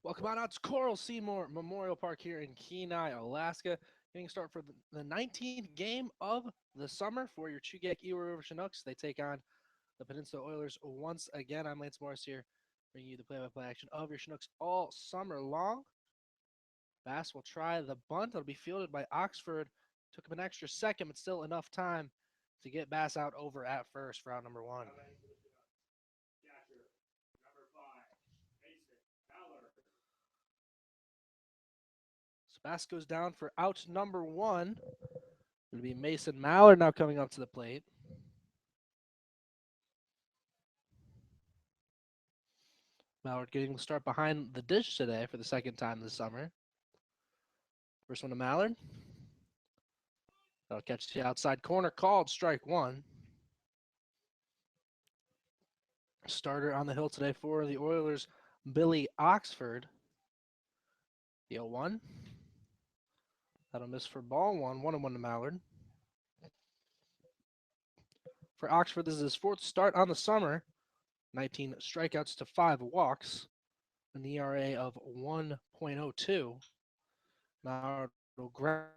Welcome on out to Coral Seymour Memorial Park here in Kenai, Alaska. Getting start for the 19th game of the summer for your Chugach Ewa River Chinooks. They take on the Peninsula Oilers once again. I'm Lance Morris here, bringing you the play-by-play action of your Chinooks all summer long. Bass will try the bunt. It'll be fielded by Oxford. Took him an extra second, but still enough time to get Bass out over at first for out number one. So Bass goes down for out number one. It'll be Mason Mallard now coming up to the plate. Mallard getting the start behind the dish today for the second time this summer. First one to Mallard. That'll catch the outside corner, called strike one. Starter on the hill today for the Oilers, Billy Oxford. The 0-1. That'll miss for ball one. 1-1 to Mallard. For Oxford, this is his fourth start on the summer. 19 strikeouts to 5 walks. An ERA of 1.02. Mallard will ground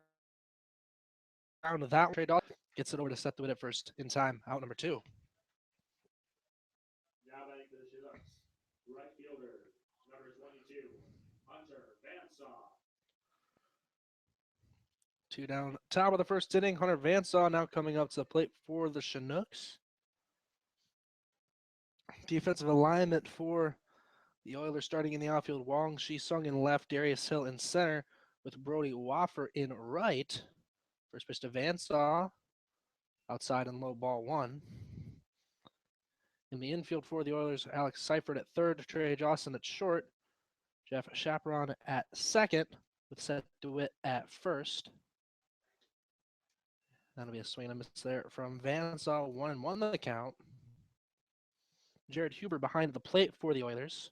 that trade off. Gets it over to set the win at first in time. Out number two. Now batting for the Chinooks, right fielder, number 22, Hunter Vansaw. Two down, top of the first inning. Hunter Vansaw now coming up to the plate for the Chinooks. Defensive alignment for the Oilers starting in the outfield. Wong Shi-sung in left, Darius Hill in center, with Brody Waffer in right. First pitch to Vansaw, outside and low, ball one. In the infield for the Oilers, Alex Seifert at third, Trey Johnson at short, Jeff Chaperon at second, with Seth DeWitt at first. That'll be a swing and a miss there from Vansaw. 1-1 the count. Jared Huber behind the plate for the Oilers.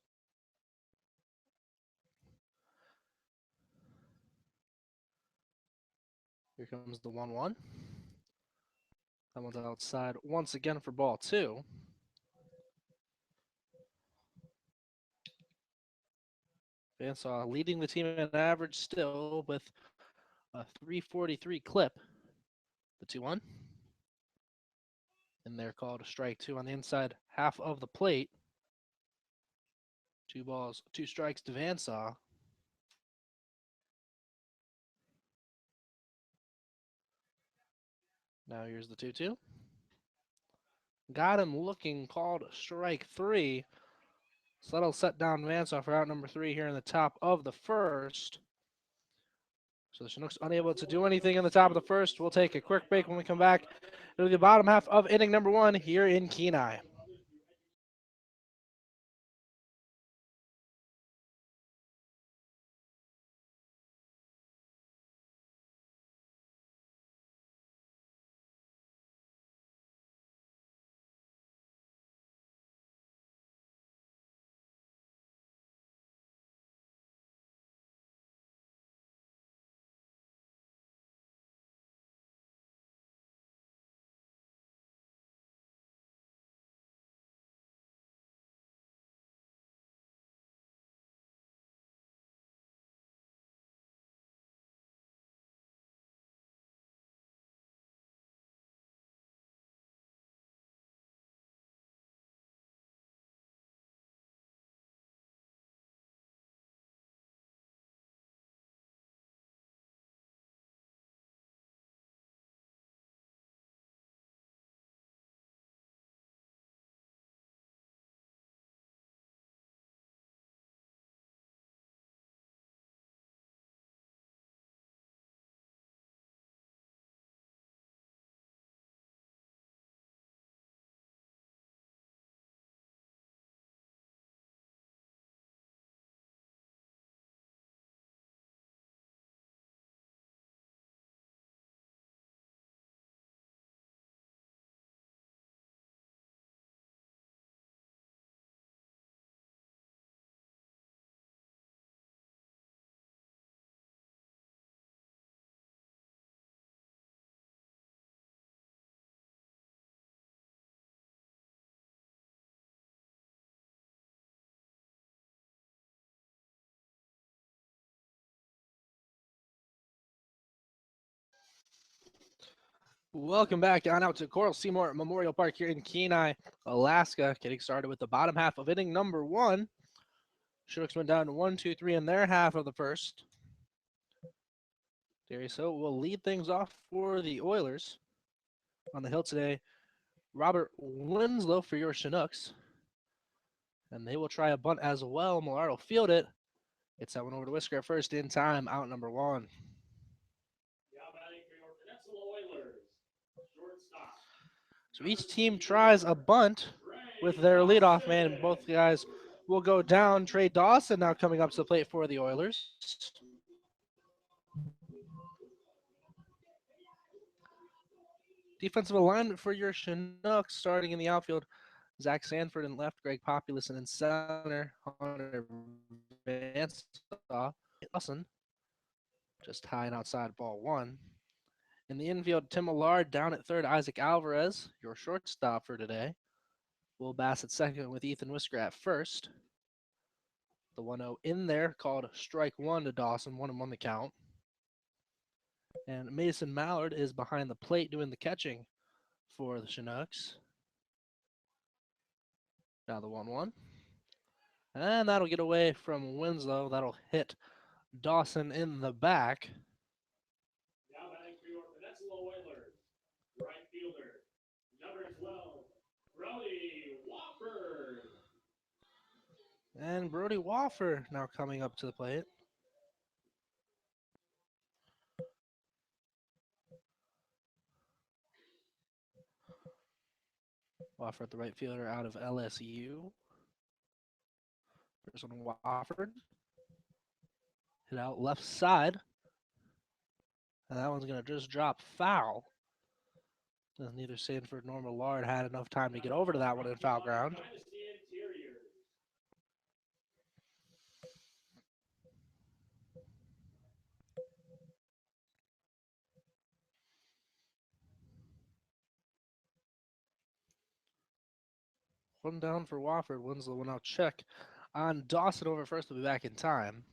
Here comes the 1-1. That one's outside once again for ball two. Vansaw leading the team in average still with a 343 clip. The 2-1. And they're called a strike two on the inside half of the plate. 2 balls, 2 strikes to Vansaw. Now here's the 2-2. Got him looking, called strike three. So that'll set down Vansaw for out number three here in the top of the first. So the Chinooks unable to do anything in the top of the first. We'll take a quick break. When we come back, it'll be the bottom half of inning number one here in Kenai. Welcome back on out to Coral Seymour Memorial Park here in Kenai, Alaska. Getting started with the bottom half of inning number one. Chinooks went down to 1-2-3 in their half of the first. Darius Hill will lead things off for the Oilers. On the hill today, Robert Winslow for your Chinooks. And they will try a bunt as well. Millard will field it. It's that one over to Whisker at first in time, out number one. Now batting for your Peninsula Oilers, shortstop. So each team tries a bunt with their leadoff man, and both guys will go down. Trey Dawson now coming up to the plate for the Oilers. Defensive alignment for your Chinooks starting in the outfield. Zach Sanford in left, Greg Populus in center, Hunter Vansaw, Lawson, just high and outside ball one. In the infield, Tim Millard down at third, Isaac Alvarez, your shortstop for today. Will Bass at second with Ethan Whisker at first. The 1-0 in there called strike one to Dawson, 1-1 the count. And Mason Mallard is behind the plate doing the catching for the Chinooks. Now the 1-1. And that'll get away from Winslow. That'll hit Dawson in the back. Now batting for your Peninsula Oilers, right fielder, number 12, Brody Wofford. And Brody Wofford now coming up to the plate. Wofford, the right fielder out of LSU. First one, Wofford. Hit out left side. And that one's going to just drop foul. Neither Sanford nor Millard had enough time to get over to that one in foul ground. Dynasty Interiors. One down for Wofford. Winslow will now check on Dawson over first. Will be back in time.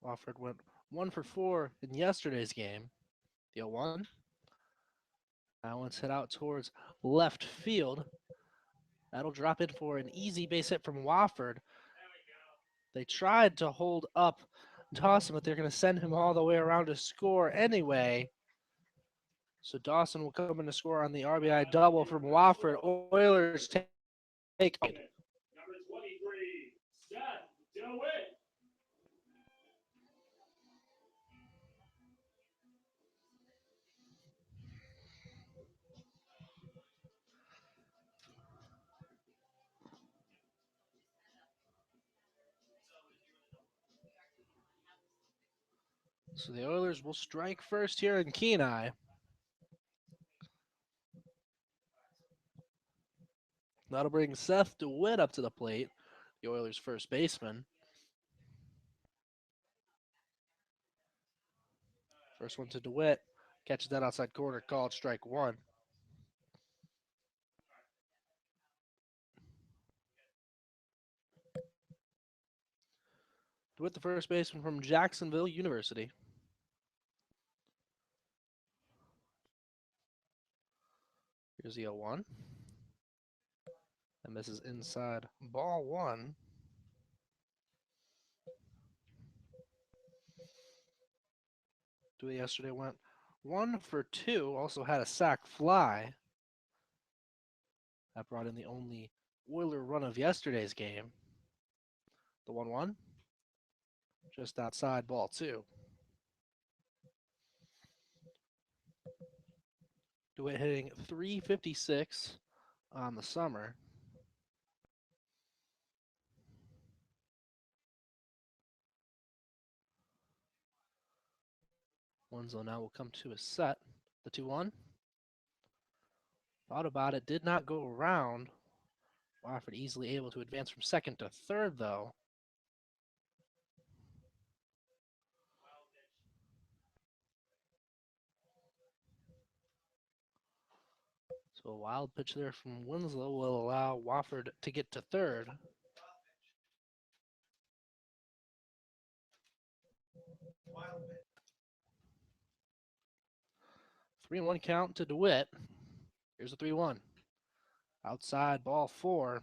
Wofford went 1 for 4 in yesterday's game. The 0-1. That one's hit out towards left field. That'll drop in for an easy base hit from Wofford. They tried to hold up Dawson, but they're going to send him all the way around to score anyway. So Dawson will come in to score on the RBI double from Wofford. Oilers take. Number 23, Seth DeWitt. So the Oilers will strike first here in Kenai. That'll bring Seth DeWitt up to the plate, the Oilers' first baseman. First one to DeWitt. Catches that outside corner, called strike one. DeWitt, the first baseman from Jacksonville University. Here's the 0-1. And misses inside ball one. DeWitt yesterday went 1 for 2. Also had a sac fly. That brought in the only Oiler run of yesterday's game. The 1-1. Just outside ball two. DeWitt hitting .356 on the summer. Winslow now will come to a set. The 2-1. Thought about it, did not go around. Wofford easily able to advance from second to third, though. So a wild pitch there from Winslow will allow Wofford to get to third. 3-1 count to DeWitt. Here's a 3-1. Outside ball 4.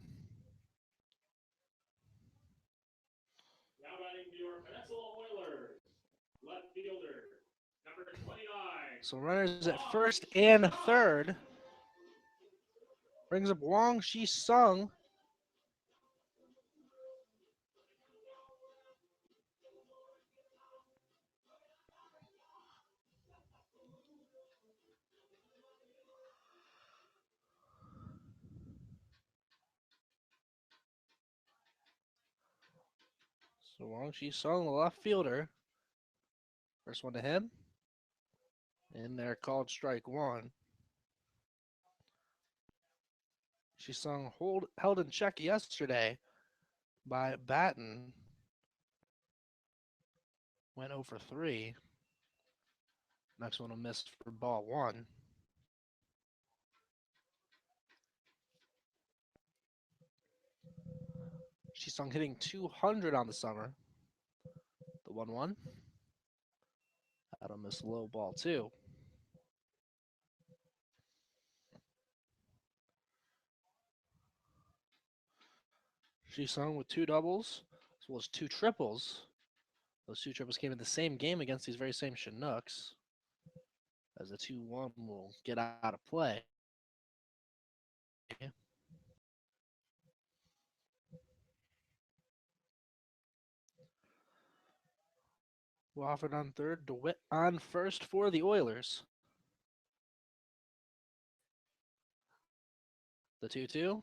Now batting your Peninsula Oilers. Left fielder, number 29. So runners at first and third. Brings up Wang Shi Sung. So Wang Shi Sung, the left fielder. First one to him. And they're called strike 1. Shi Sung held in check yesterday by Batten. Went over 3. Next one will miss for ball 1. Shi Sung hitting 200 on the summer. The 1-1. That'll miss low ball 2. Shi Sung with 2 doubles, as well as 2 triples. Those 2 triples came in the same game against these very same Chinooks. As the 2-1 will get out of play. Wofford on third, DeWitt on first for the Oilers. The 2-2.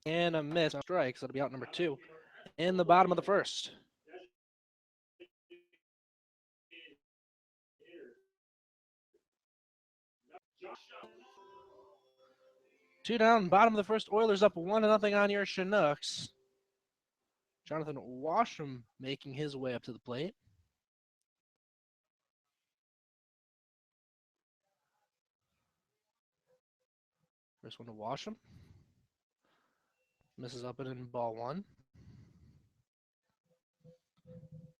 And a miss. Strikes. That'll be out number 2 in the bottom of the first. Two down, bottom of the first. Oilers up 1-0 on your Chinooks. Jonathan Washam making his way up to the plate. First one to Washam. Misses up and in ball 1.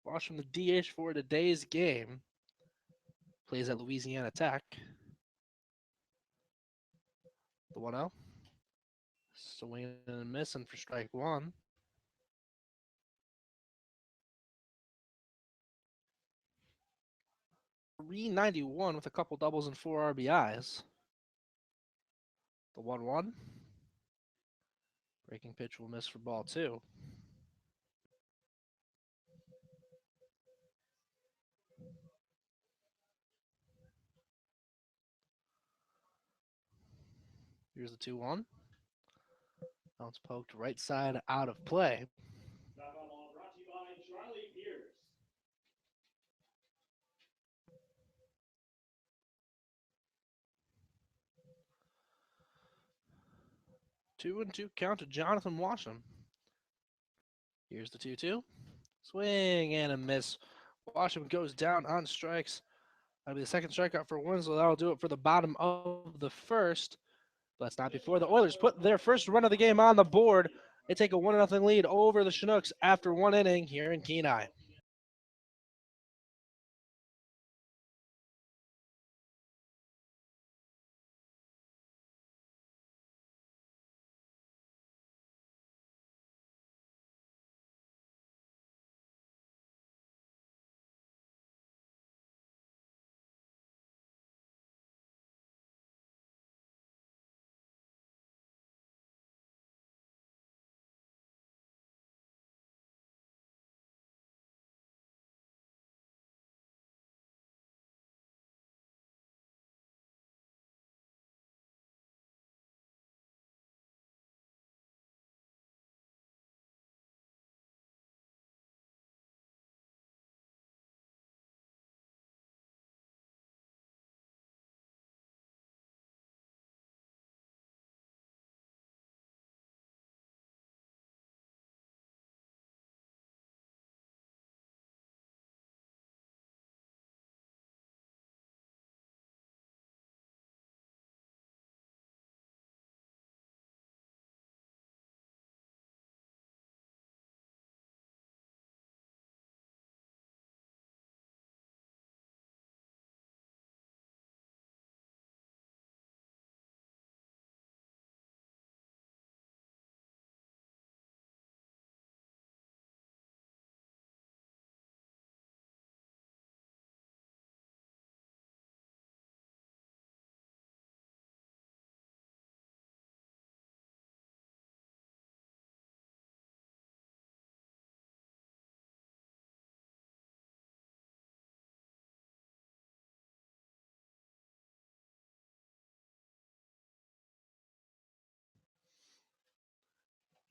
Washam, the DH for today's game. Plays at Louisiana Tech. The 1-0. Swinging and missing for strike 1. .391 with a couple doubles and 4 RBIs. The 1-1. Breaking pitch will miss for ball 2. Here's the 2-1. Bounce poked right side out of play. That ball brought to you by Charlie Pierce. 2-2 count to Jonathan Washam. Here's the 2-2. Swing and a miss. Washam goes down on strikes. That'll be the second strikeout for Winslow. That'll do it for the bottom of the first. But that's not before the Oilers put their first run of the game on the board. They take a 1-0 lead over the Chinooks after 1 inning here in Kenai.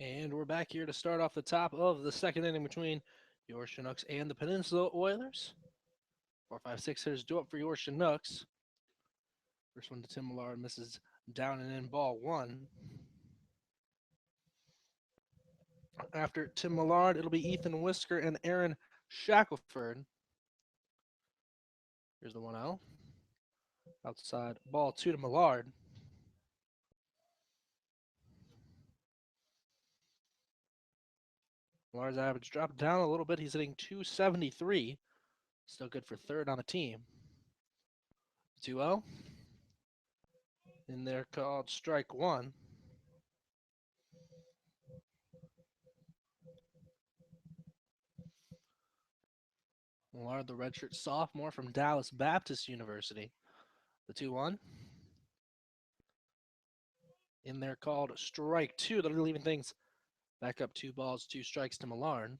And we're back here to start off the top of the second inning between your Chinooks and the Peninsula Oilers. 4-5-6 hitters do up for your Chinooks. First one to Tim Millard, misses down and in, ball one. After Tim Millard, it'll be Ethan Whisker and Aaron Shackelford. Here's the 1-0. Outside, ball two to Millard. Millard's average dropped down a little bit. He's hitting 273. Still good for third on the team. 2-0. In there called strike one. Millard, the redshirt sophomore from Dallas Baptist University. The 2-1. In there called strike two. They're leaving things back up 2 balls, 2 strikes to Millard.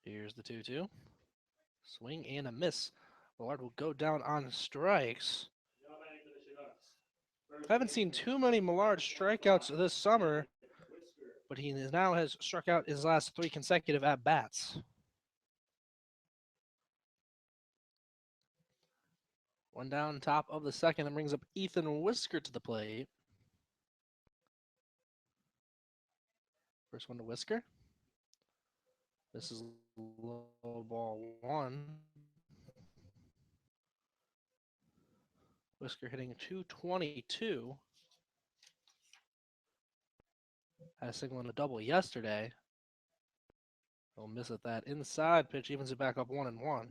Here's the 2-2. Swing and a miss. Millard will go down on strikes. Now batting for the Chinooks. I haven't seen too many Millard strikeouts this summer, Whisker. but he now has struck out his last 3 consecutive at-bats. One down, top of the second, and brings up Ethan Whisker to the plate. First one to Whisker. This is low, ball one. Whisker hitting 222. Had a single and a double yesterday. He'll miss at that inside pitch, evens it back up 1-1.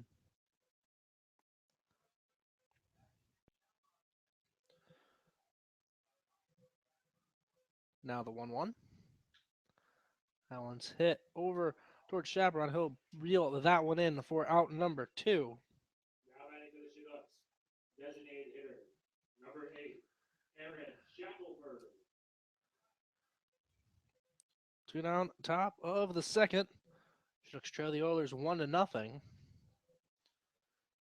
Now the 1-1. That one's hit over towards Chaperon. He'll reel that one in for out number 2. Now batting for the Chinooks. Designated hitter. Number 8. Aaron Shackelford. 2 down, top of the second. Chinooks trail the Oilers 1-0.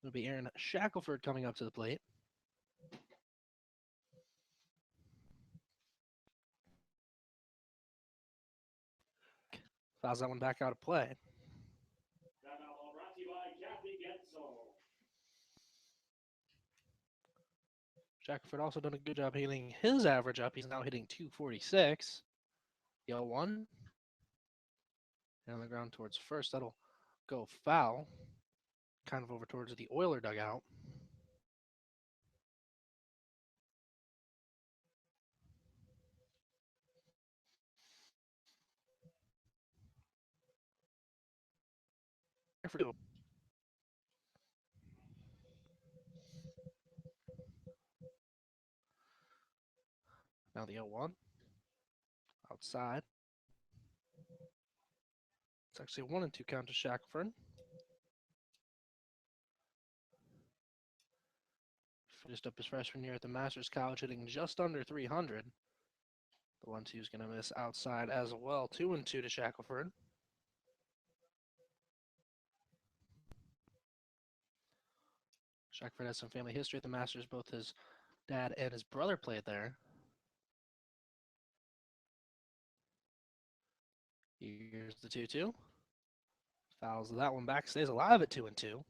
It'll be Aaron Shackelford coming up to the plate. Fouls that one back out of play. That foul ball brought to you by Kathy Gensel. Shackelford also done a good job hitting his average up. He's now hitting 246. The 0-1. And on the ground towards first. That'll go foul. Kind of over towards the Oiler dugout. Now the 0-1. Outside. It's actually a 1-2 count to Shackelford. Finished up his freshman year at the Masters College, hitting just under 300. The 1-2 is going to miss outside as well. 2-2 to Shackelford. Shackelford has some family history at the Masters. Both his dad and his brother played there. Here's the 2-2. Fouls that one back, stays alive at 2-2.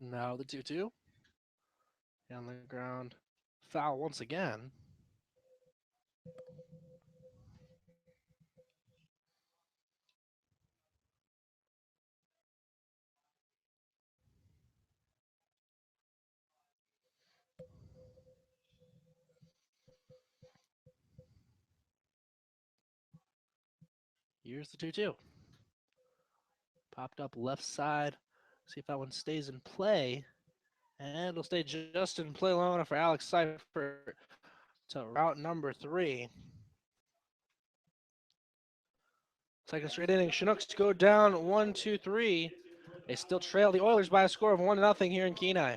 Now the 2-2. On the ground. Foul once again. Here's the 2-2. Popped up left side. See if that one stays in play. And it'll stay just in play long enough for Alex Seifert to route number 3. Second straight inning. Chinooks go down 1-2-3. They still trail the Oilers by a score of 1-0 here in Kenai.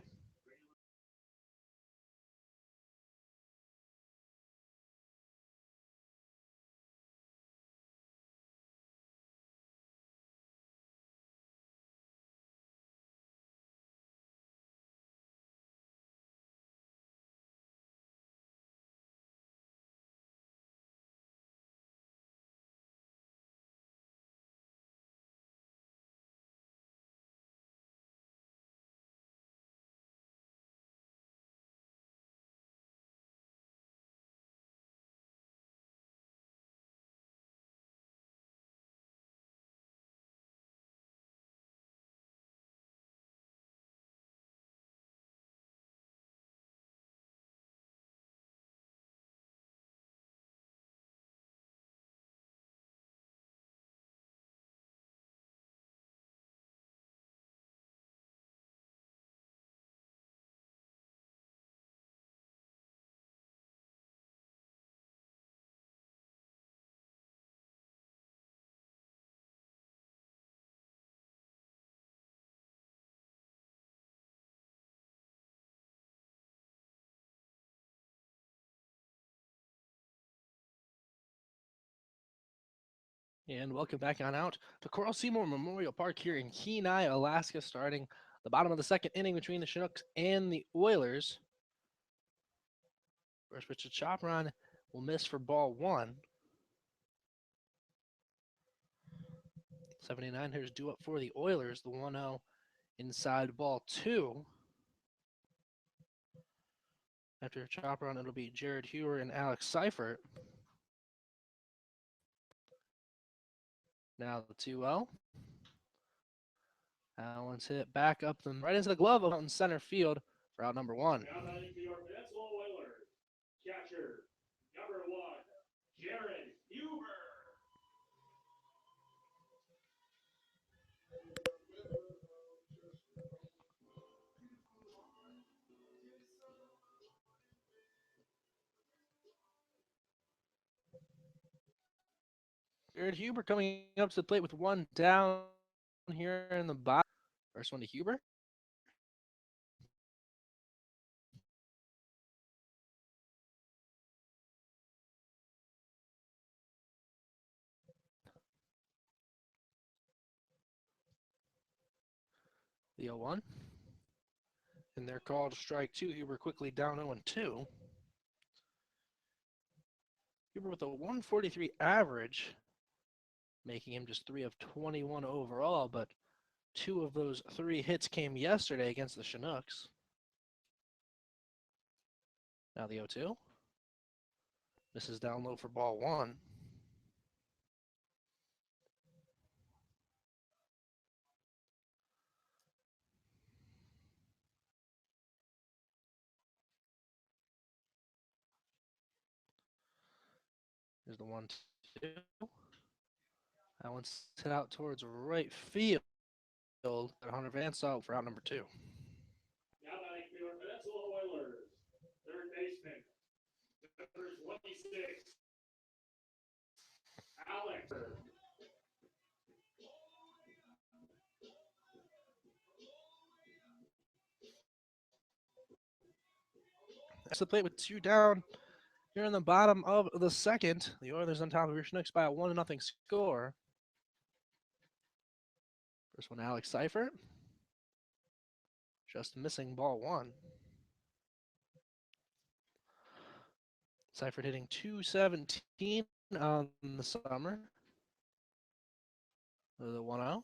And welcome back on out to Coral Seymour Memorial Park here in Kenai, Alaska, starting the bottom of the second inning between the Chinooks and the Oilers. First pitch to Chopron will miss for ball one. 79 hitters due up for the Oilers. The 1-0 inside ball two. After Chopron, it'll be Jared Hewer and Alex Seifert. Now the 2-0. Allen's hit back up right into the glove out in center field for out number one. Now batting for your Peninsula Oilers, catcher, number 1, Jared Huber. Jared Huber coming up to the plate with one down here in the bottom. First one to Huber. The 0-1. And they're called strike two. Huber quickly down 0-2. Huber with a 143 average, making him just 3 of 21 overall, but 2 of those 3 hits came yesterday against the Chinooks. Now the 0-2. This is down low for ball one. Here's the 1-2. That one's hit out towards right field. Hunter Vance out for out number 2. Now batting for your Peninsula Oilers, third baseman, number 26, Alex. That's the plate with 2 down. Here in the bottom of the second, the Oilers on top of your Chinooks by a 1-0 score. First one, Alex Seifert. Just missing ball one. Seifert hitting .217 on the summer. The 1-0.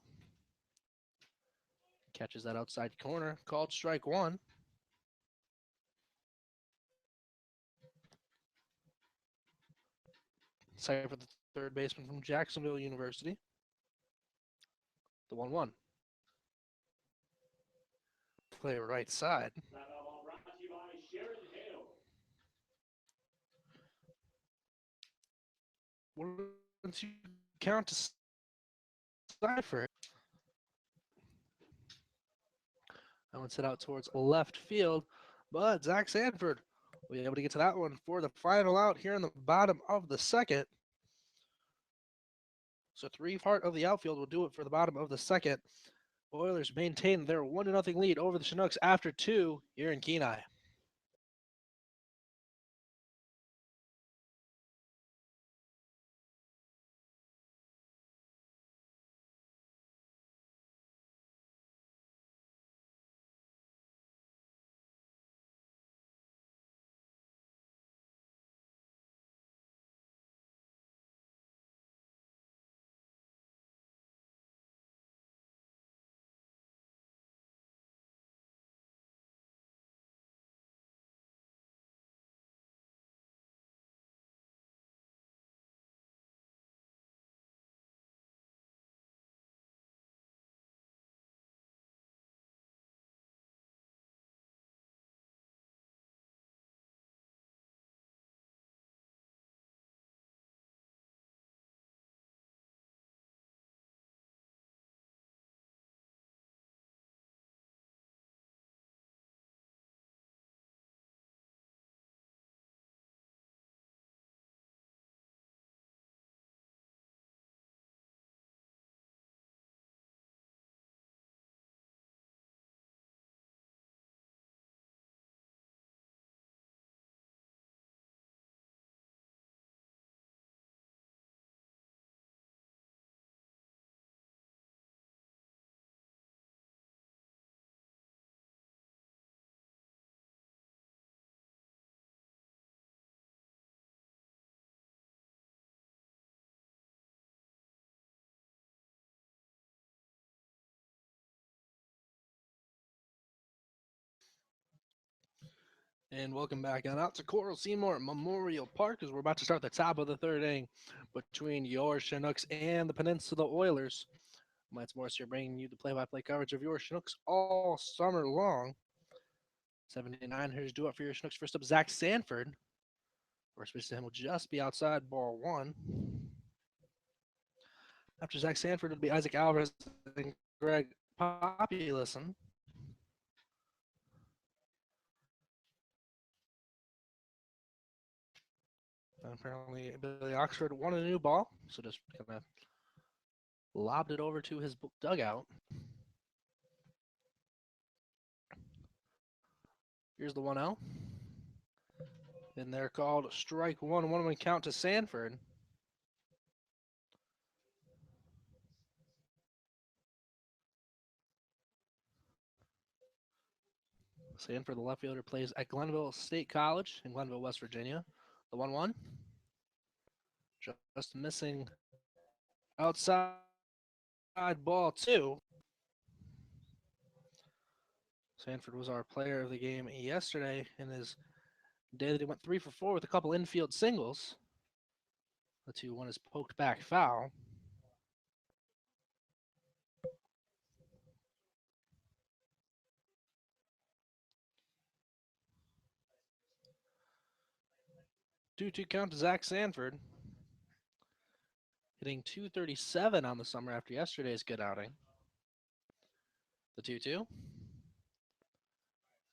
Catches that outside corner, called strike one. Seifert, the third baseman from Jacksonville University. The 1-1. Play right side. That ball brought to you by Sharon Hale. 1-2 count to Seifert. That one's hit out towards left field, but Zach Sanford will be able to get to that one for the final out here in the bottom of the second. So 3 part of the outfield will do it for the bottom of the second. Oilers maintain their 1-0 lead over the Chinooks after two here in Kenai. And welcome back on out to Coral Seymour Memorial Park as we're about to start the top of the third inning between your Chinooks and the Peninsula Oilers. Lance Morris here bringing you the play-by-play coverage of your Chinooks all summer long. 79 here to do it for your Chinooks. First up, Zach Sanford. First pitch to him will just be outside ball one. After Zach Sanford, it'll be Isaac Alvarez and Greg Populison. And apparently, Billy Oxford wanted a new ball, so just kind of lobbed it over to his dugout. Here's the 1-0. And they're called strike one. 1-1 count to Sanford. Sanford, the left fielder, plays at Glenville State College in Glenville, West Virginia. The 1-1. Just missing outside ball two. Sanford was our player of the game yesterday in his day that he went 3 for 4 with a couple infield singles. The 2-1 is poked back foul. Two count to Zach Sanford. Hitting .237 on the summer after yesterday's good outing. The 2-2.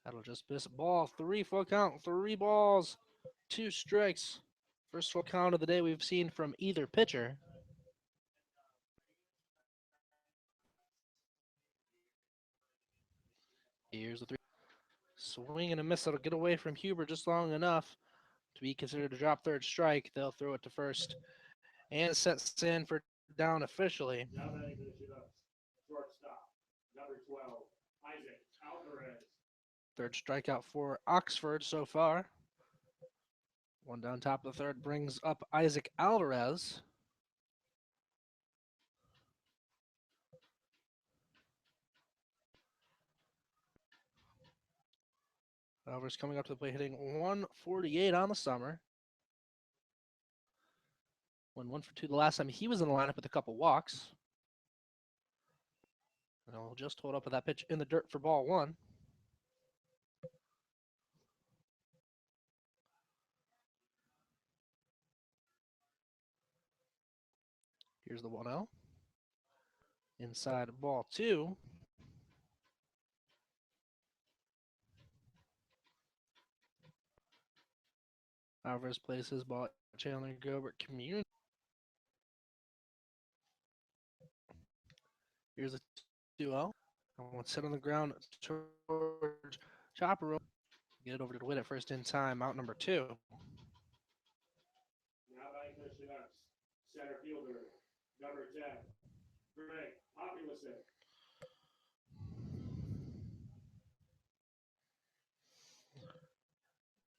That'll just miss ball. 3 full count. 3 balls. 2 strikes. First full count of the day we've seen from either pitcher. Here's the 3. Swing and a miss. That'll get away from Huber just long enough to be considered a drop third strike. They'll throw it to first and set Sanford down officially. Now batting for the Chinooks, shortstop, number 12, Isaac Alvarez. Third strikeout for Oxford so far. One down top of the third brings up Isaac Alvarez. Alvarez coming up to the plate, hitting .148 on the summer. Went 1 for 2 the last time he was in the lineup with a couple walks. And he'll just hold up with that pitch in the dirt for ball one. Here's the 1-0. Inside ball two. Alvarez plays his ball at Chandler Gilbert Community. Here's a 2-0. One sit on the ground towards Chopper roll. Get it over to Witt at first in time. Out number 2. Now batting for the Chinooks. Center fielder, number 10, Greg Populison.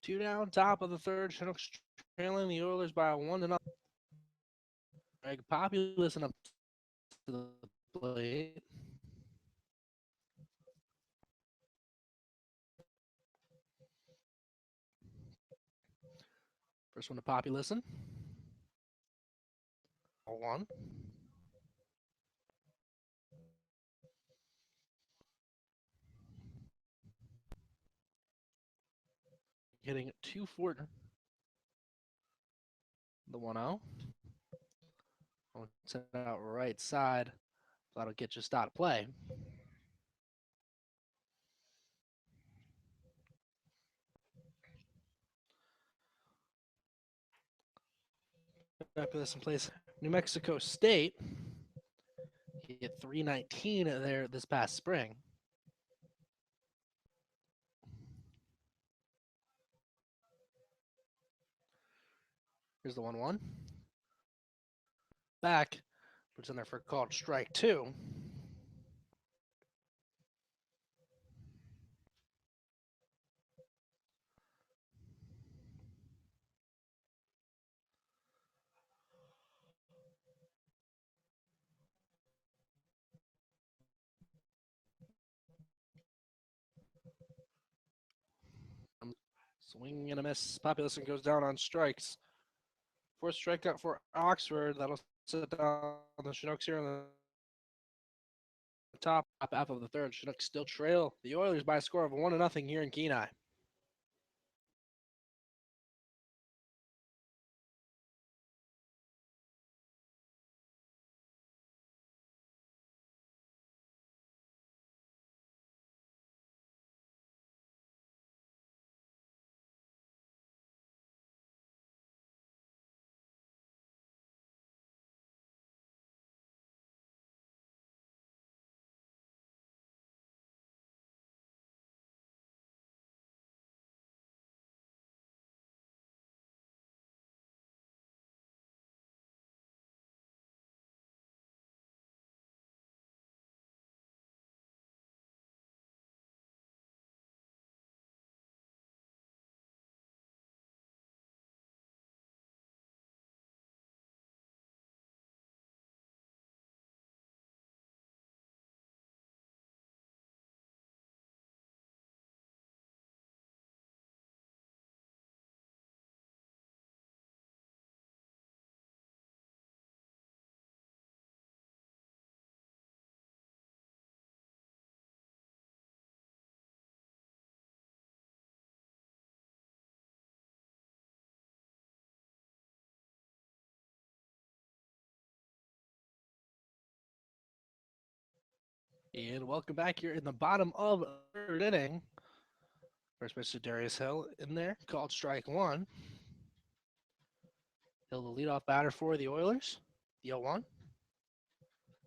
2 down, top of the 3rd. Chinooks trailing the Oilers by a 1-0. Greg Populison up to the plate. First one to Populison. 1. Hitting 240. The 1-0. Send it out right side. That'll get just out of play. Populous in place. New Mexico State. He hit 319 there this past spring. Here's the 1-1. Back. Puts in there for a called strike 2. Swing and a miss. Population goes down on strikes. 4th strikeout for Oxford. That'll sit down the Chinooks here in the top half of the 3rd. Chinooks still trail the Oilers by a score of 1-0 here in Kenai. And welcome back here in the bottom of the 3rd inning. First pitch to Darius Hill in there, called strike 1. Hill, the leadoff batter for the Oilers. The 0-1.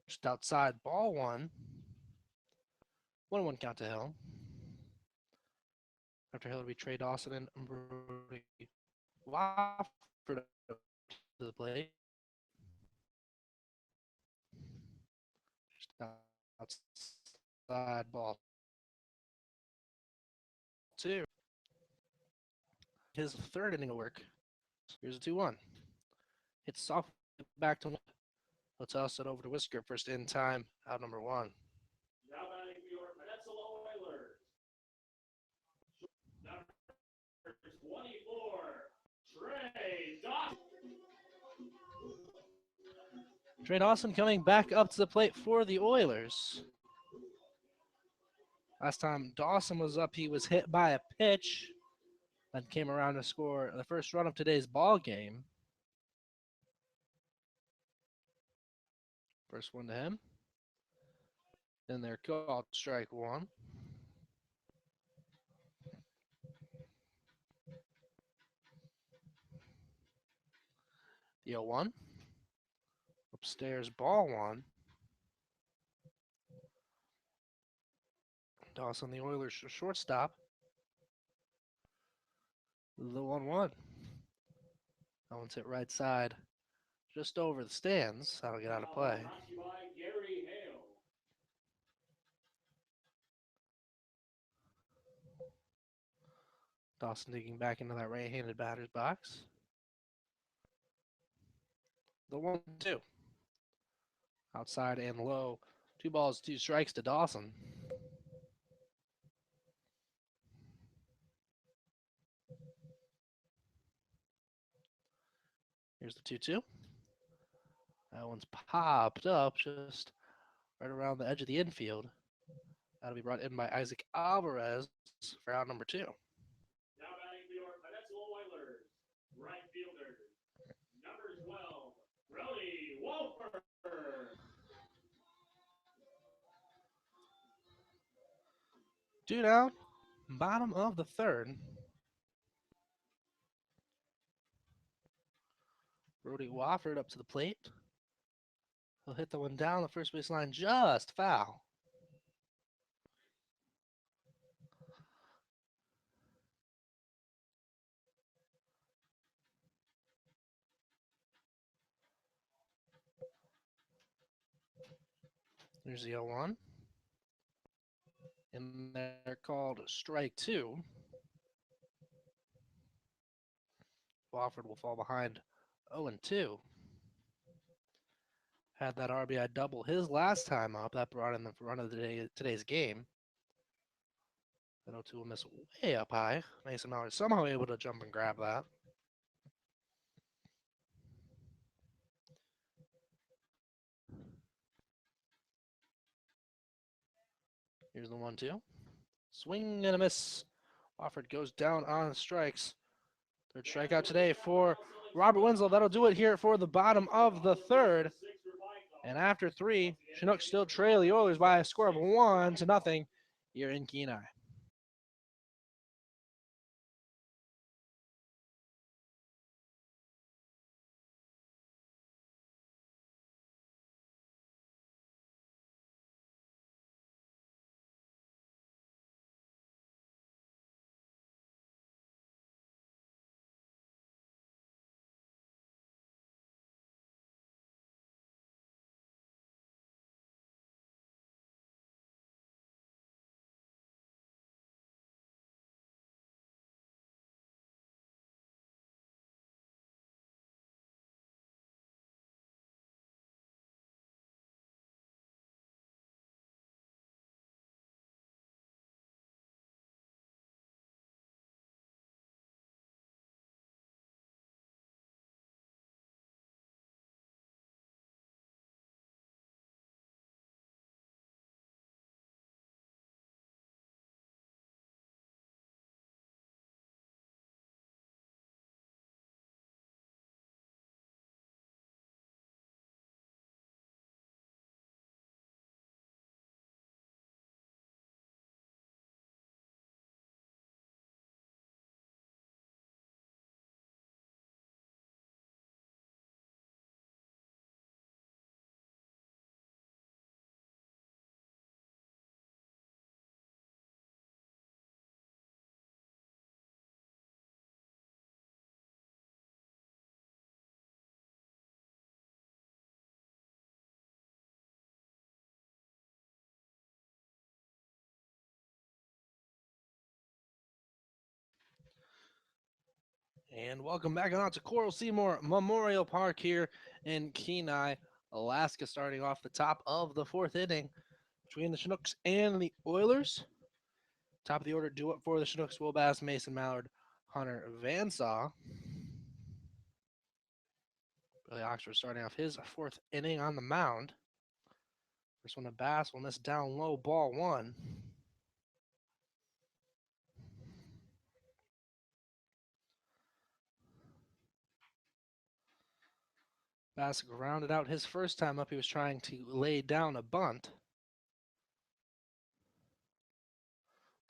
Just outside, ball 1. 1-1 count to Hill. After Hill will be Trey Dawson and Brody Wofford to the plate. Just outside, ball 2. His 3rd inning of work. Here's a 2-1. Hits soft back to. Let's toss it over to Whisker. First in time, out number 1. Now batting for your Peninsula Oilers. Number 24, Trey Dawson. Trey Dawson coming back up to the plate for the Oilers. Last time Dawson was up, he was hit by a pitch that came around to score the first run of today's ball game. First one to him. And they're called strike 1. The 0-1. Upstairs, ball 1. Dawson, the Oilers shortstop. The 1-1. That one's hit right side, just over the stands. That'll get out of play. Brought to you by Gary Hale. Dawson digging back into that right-handed batter's box. The 1-2. Outside and low. 2 balls, 2 strikes to Dawson. Here's the 2-2. That one's popped up just right around the edge of the infield. That'll be brought in by Isaac Alvarez for out number 2. Now batting for your Peninsula Oilers, right fielder, number 12, Brody Wolfer. 2 down, bottom of the 3rd. Brody Wofford up to the plate. He'll hit the one down the first base line, just foul. There's the 0-1. And they're called strike 2. Wofford will fall behind 0-2. Had that RBI double his last time up. That brought in the run of today's game. That 0-2 will miss way up high. Mason Mallard somehow able to jump and grab that. Here's the 1-2. Swing and a miss. Wofford goes down on strikes. Third strikeout today for Robert Winslow. That'll do it here for the bottom of the 3rd. And after 3, Chinooks still trail the Oilers by a score of 1-0 here in Kenai. And welcome back on to Coral Seymour Memorial Park here in Kenai, Alaska, starting off the top of the 4th inning between the Chinooks and the Oilers. Top of the order, do it for the Chinooks: Will Bass, Mason Mallard, Hunter Vansaw. Billy Oxford starting off his 4th inning on the mound. First one to Bass will miss down low, ball 1. Bass grounded out his first time up. He was trying to lay down a bunt.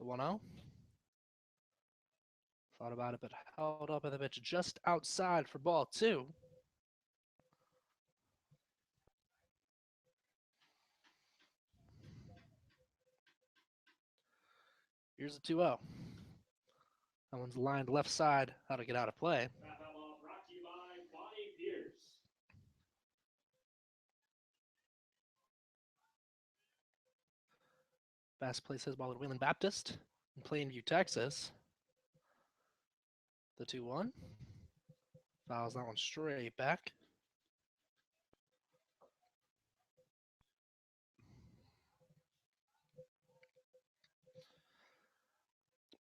The 1-0. Thought about it, but held up at the pitch just outside for ball 2. Here's the 2-0. That one's lined left side. How to get out of play. That ball brought to you by Bonnie Pierce. Bass plays his ball at Wayland Baptist in Plainview, Texas. The 2-1. Fouls that one straight back.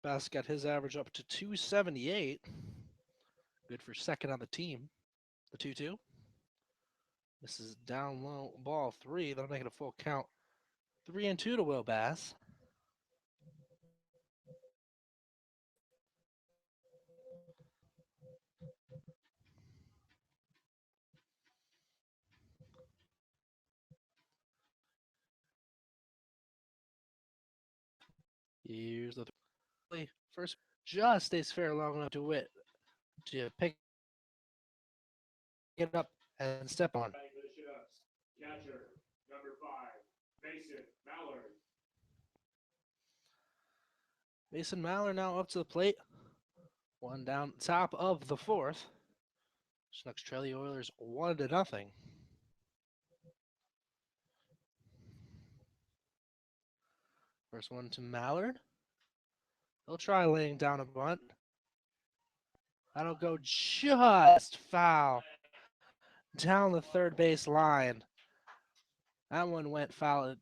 Bass got his average up to 278. Good for second on the team. The 2-2. This is down low, ball 3. That'll make it a full count. 3-2 to Will Bass. Here's the first, just stays fair long enough to pick it up and step on. Back for the Chinooks. Catcher, number 5, Mason Mallard. Mason Mallard now up to the plate. One down, top of the 4th. Chinooks trail the Oilers 1-0. First one to Mallard. He'll try laying down a bunt. That'll go just foul down the third base line. That one went foul at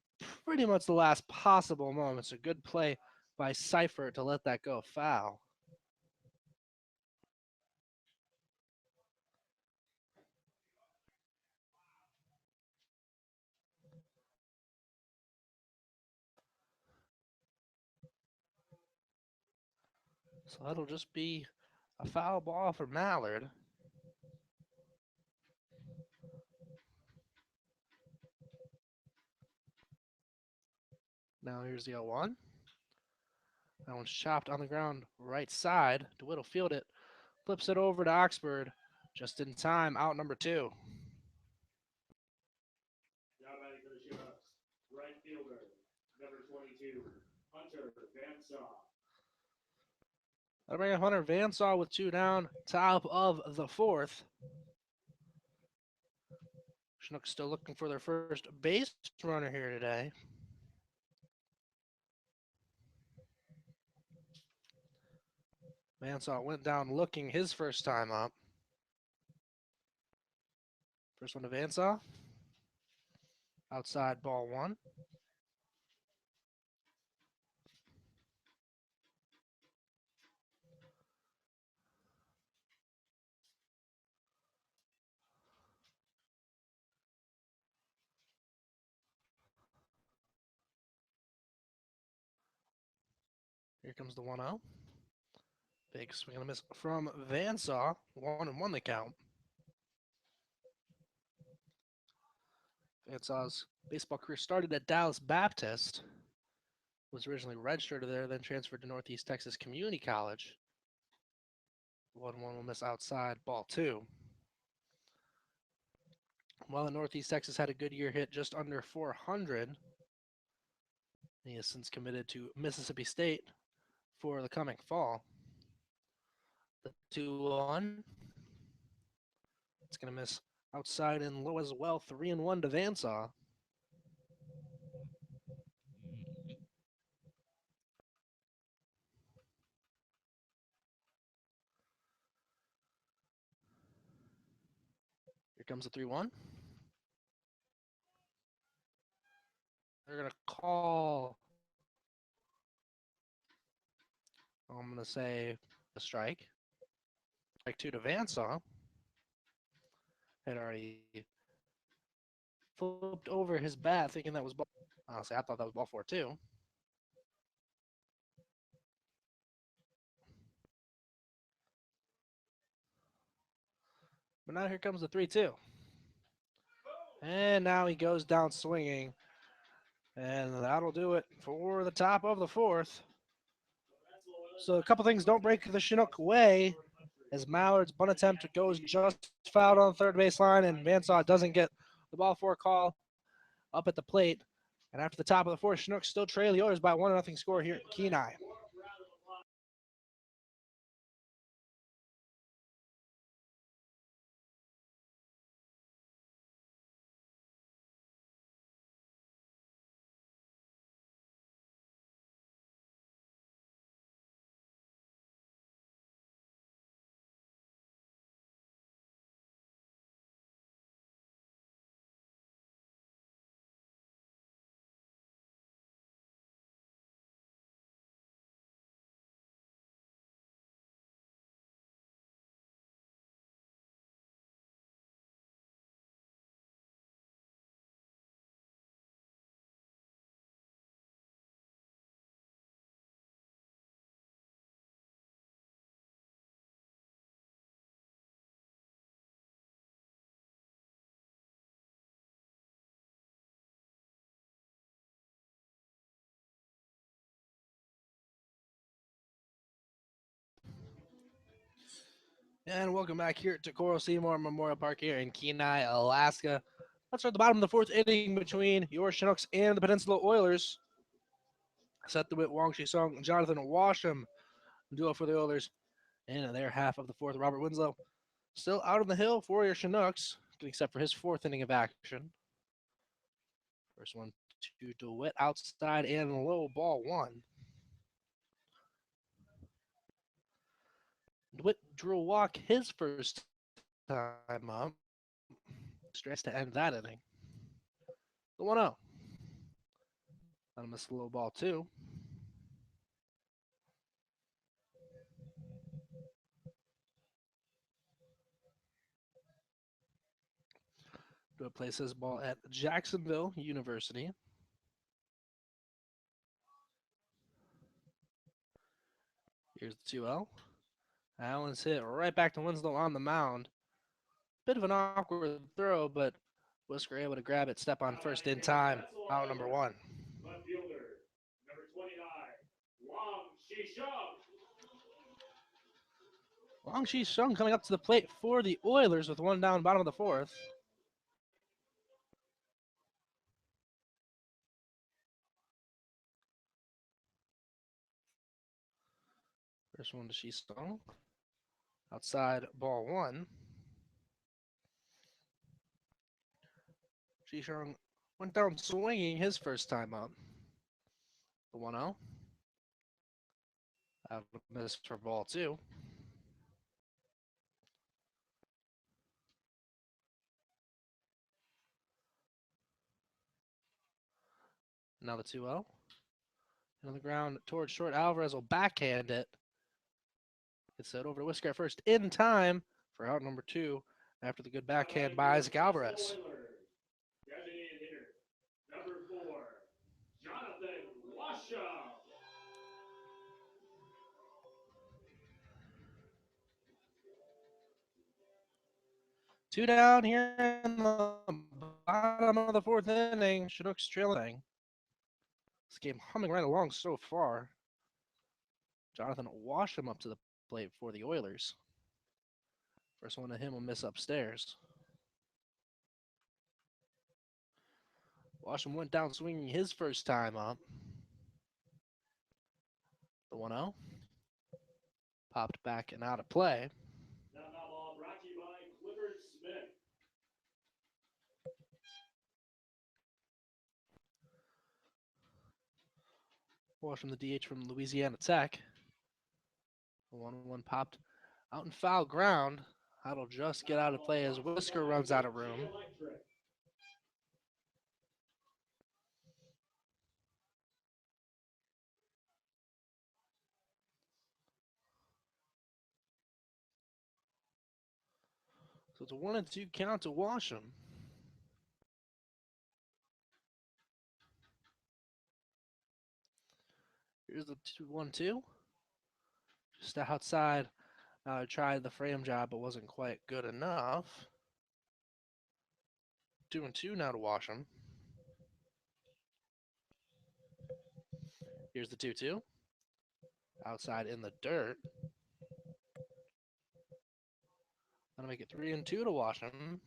pretty much the last possible moment. It's a good play by Seifert to let that go foul. So that'll just be a foul ball for Mallard. Now here's the 0-1. That one's chopped on the ground right side. DeWitt will field it. Flips it over to Oxford. Just in time, out number 2. Now batting for the Chinooks. Right fielder, number 22, Hunter Vansaw. That'll bring up Hunter Vansaw with 2 down, top of the 4th. Chinooks still looking for their first base runner here today. Vansaw went down looking his first time up. First one to Vansaw. Outside, ball 1. Here comes the 1-0. Big swing and a miss from Vansaw. 1-1 the count. Vansaw's baseball career started at Dallas Baptist. Was originally redshirted there, then transferred to Northeast Texas Community College. 1-1 will miss outside, ball 2. While Northeast Texas had a good year, hit just under 400. He has since committed to Mississippi State for the coming fall. The 2-1. It's going to miss outside and low as well. 3-1 to Vansaw. Here comes the 3-1. They're going to call, I'm going to say, a strike. Strike 2 to Vansaw. Had already flipped over his bat thinking that was ball. Honestly, I thought that was ball 4 too. But now here comes the 3-2. And now he goes down swinging. And that'll do it for the top of the 4th. So a couple things don't break the Chinook way as Mallard's bunt attempt goes just fouled on the third baseline, and Vansaw doesn't get the ball 4 call up at the plate. And after the top of the 4th, Chinooks still trail the Oilers by 1-0 score here at Kenai. And welcome back here to Coral Seymour Memorial Park here in Kenai, Alaska. Let's start the bottom of the fourth inning between your Chinooks and the Peninsula Oilers. Set the wit Wang Shisong, Jonathan Washam, duo for the Oilers. And in their half of the fourth, Robert Winslow still out on the hill for your Chinooks, except for his fourth inning of action. First one to DeWitt outside and low, ball one. DeWitt drew a walk his first time up. Stress to end that inning. The 1-0. Let him miss the low ball two. DeWitt plays his ball at Jacksonville University. Here's the 2-0. Allen's hit right back to Winslow on the mound. Bit of an awkward throw, but Whisker able to grab it, step on first in time. Out number one. Left fielder, number 29, Wang Shisheng. Wang Shisheng coming up to the plate for the Oilers with one down, bottom of the fourth. First one to Shisheng. Outside, ball one. Shisheng went down swinging his first time up. The 1-0. Out of miss for ball two. Now the 2-0. And on the ground towards short, Alvarez will backhand it. It's set over to Whisker at first in time for out number two after the good backhand by Isaac Alvarez. Designated hitter, number 4, Jonathan Washam. Two down here in the bottom of the fourth inning. Chinooks trailing. This game humming right along so far. Jonathan Washam up to the plate for the Oilers. First one to him will miss upstairs. Washam went down swinging his first time up. The 1-0. Popped back and out of play. That foul ball brought to you by Clifford Smith. Washam, the DH from Louisiana Tech. The 1-1 popped out in foul ground. That'll just get out of play as Whisker runs out of room. Electric. So it's a 1-2 count to Washam. Here's the 2-1-2. Just outside. I tried the frame job, but wasn't quite good enough. 2-2 now to Washam. Here's the 2-2. Outside in the dirt. Gonna make it 3-2 to Washam.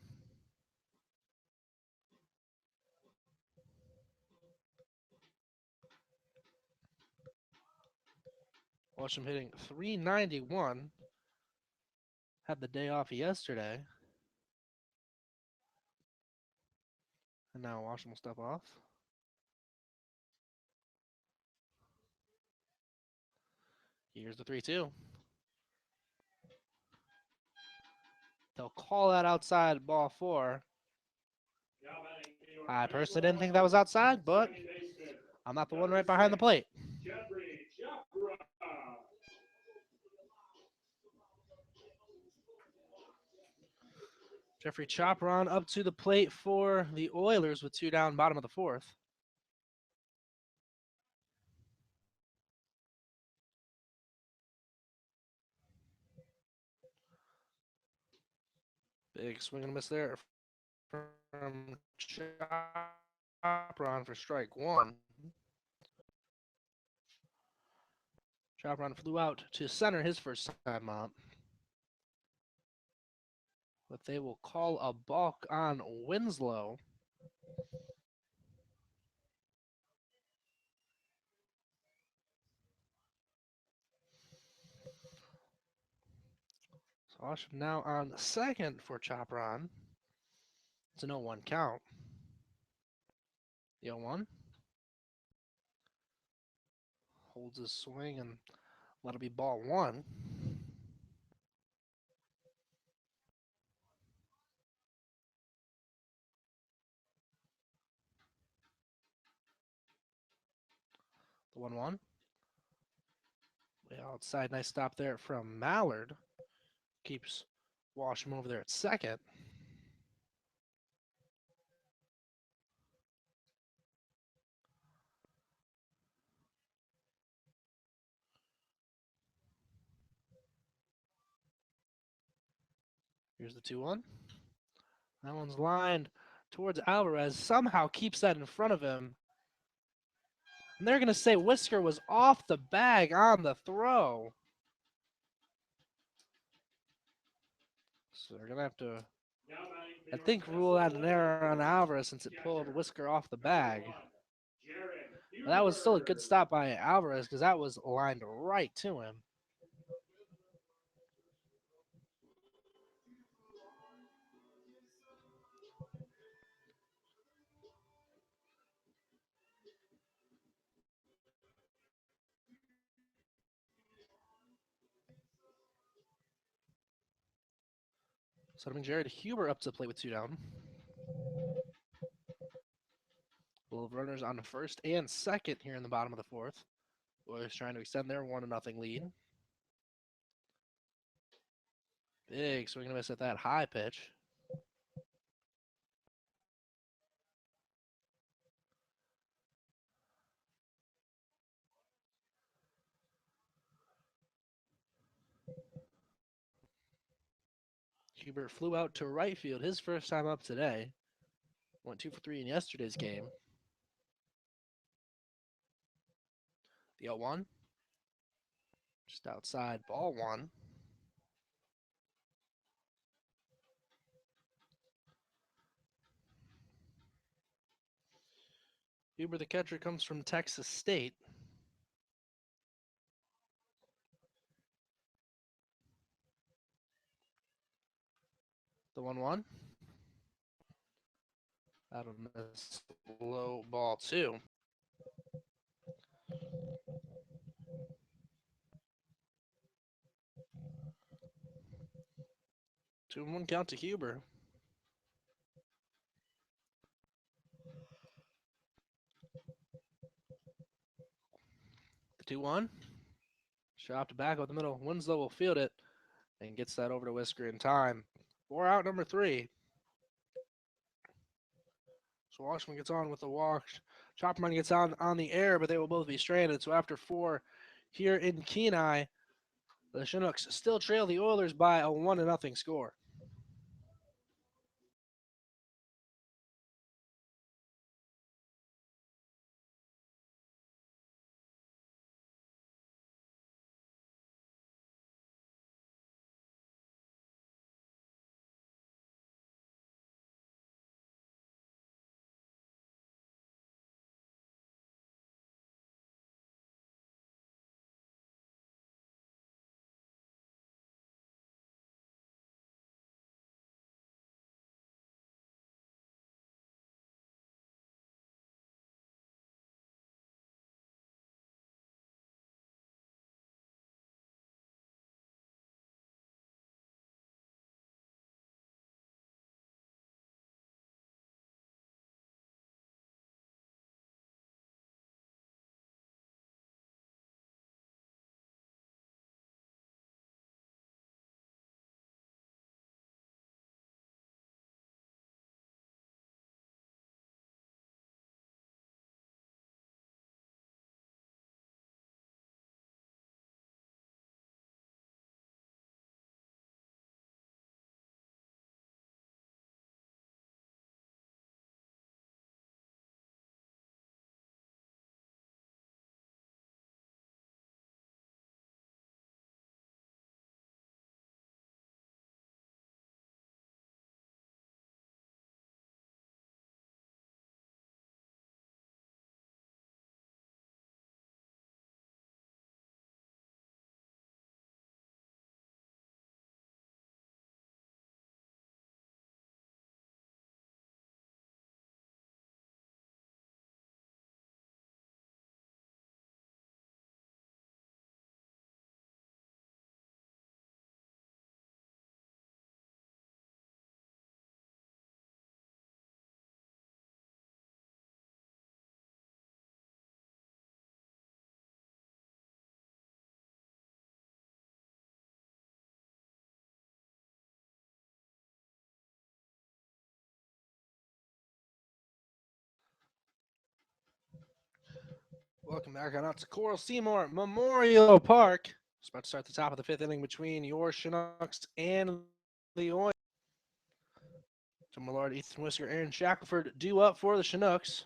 Washam hitting .391. Had the day off yesterday. And now Washam will step off. Here's the 3-2. They'll call that outside ball four. I personally didn't think that was outside, but I'm not the one right behind the plate. Jeffrey Chopra. Jeffrey Chopron up to the plate for the Oilers with two down, bottom of the fourth. Big swing and a miss there from Chopron for strike one. Chopron flew out to center his first time up. but they will call a balk on Winslow. So Osham now on second for Chopron. It's a 0-1 count. The 0-1 holds his swing and let it be ball one. The 1-1. Way outside. Nice stop there from Mallard. Keeps Washam over there at second. Here's the 2-1. That one's lined towards Alvarez. Somehow keeps that in front of him. And they're going to say Whisker was off the bag on the throw. So they're going to have to, I think, rule out an error on Alvarez since it pulled Whisker off the bag. But that was still a good stop by Alvarez because that was lined right to him. So I mean, Jared Huber up to the plate with 2 down. Both runners on the first and second here in the bottom of the fourth. Oilers trying to extend their 1-0 lead. Big swing and a miss at that high pitch. Huber flew out to right field his first time up today. Went 2 for 3 in yesterday's game. The 0-1. Just outside, ball one. Huber, the catcher, comes from Texas State. The 1-1. That'll miss low ball 2. Two and 1 count to Huber. The 2-1. Shot to back up the middle. Winslow will field it and gets that over to Whisker in time. 4 out, number 3. So Washington gets on with the walk. Chopperman gets on the air, but they will both be stranded. So after 4 here in Kenai, the Chinooks still trail the Oilers by a 1-0 score. Welcome back on out to Coral Seymour Memorial Park. It's about to start the top of the fifth inning between your Chinooks and the Oilers. Tim Millard, Ethan Whisker, Aaron Shackelford due up for the Chinooks.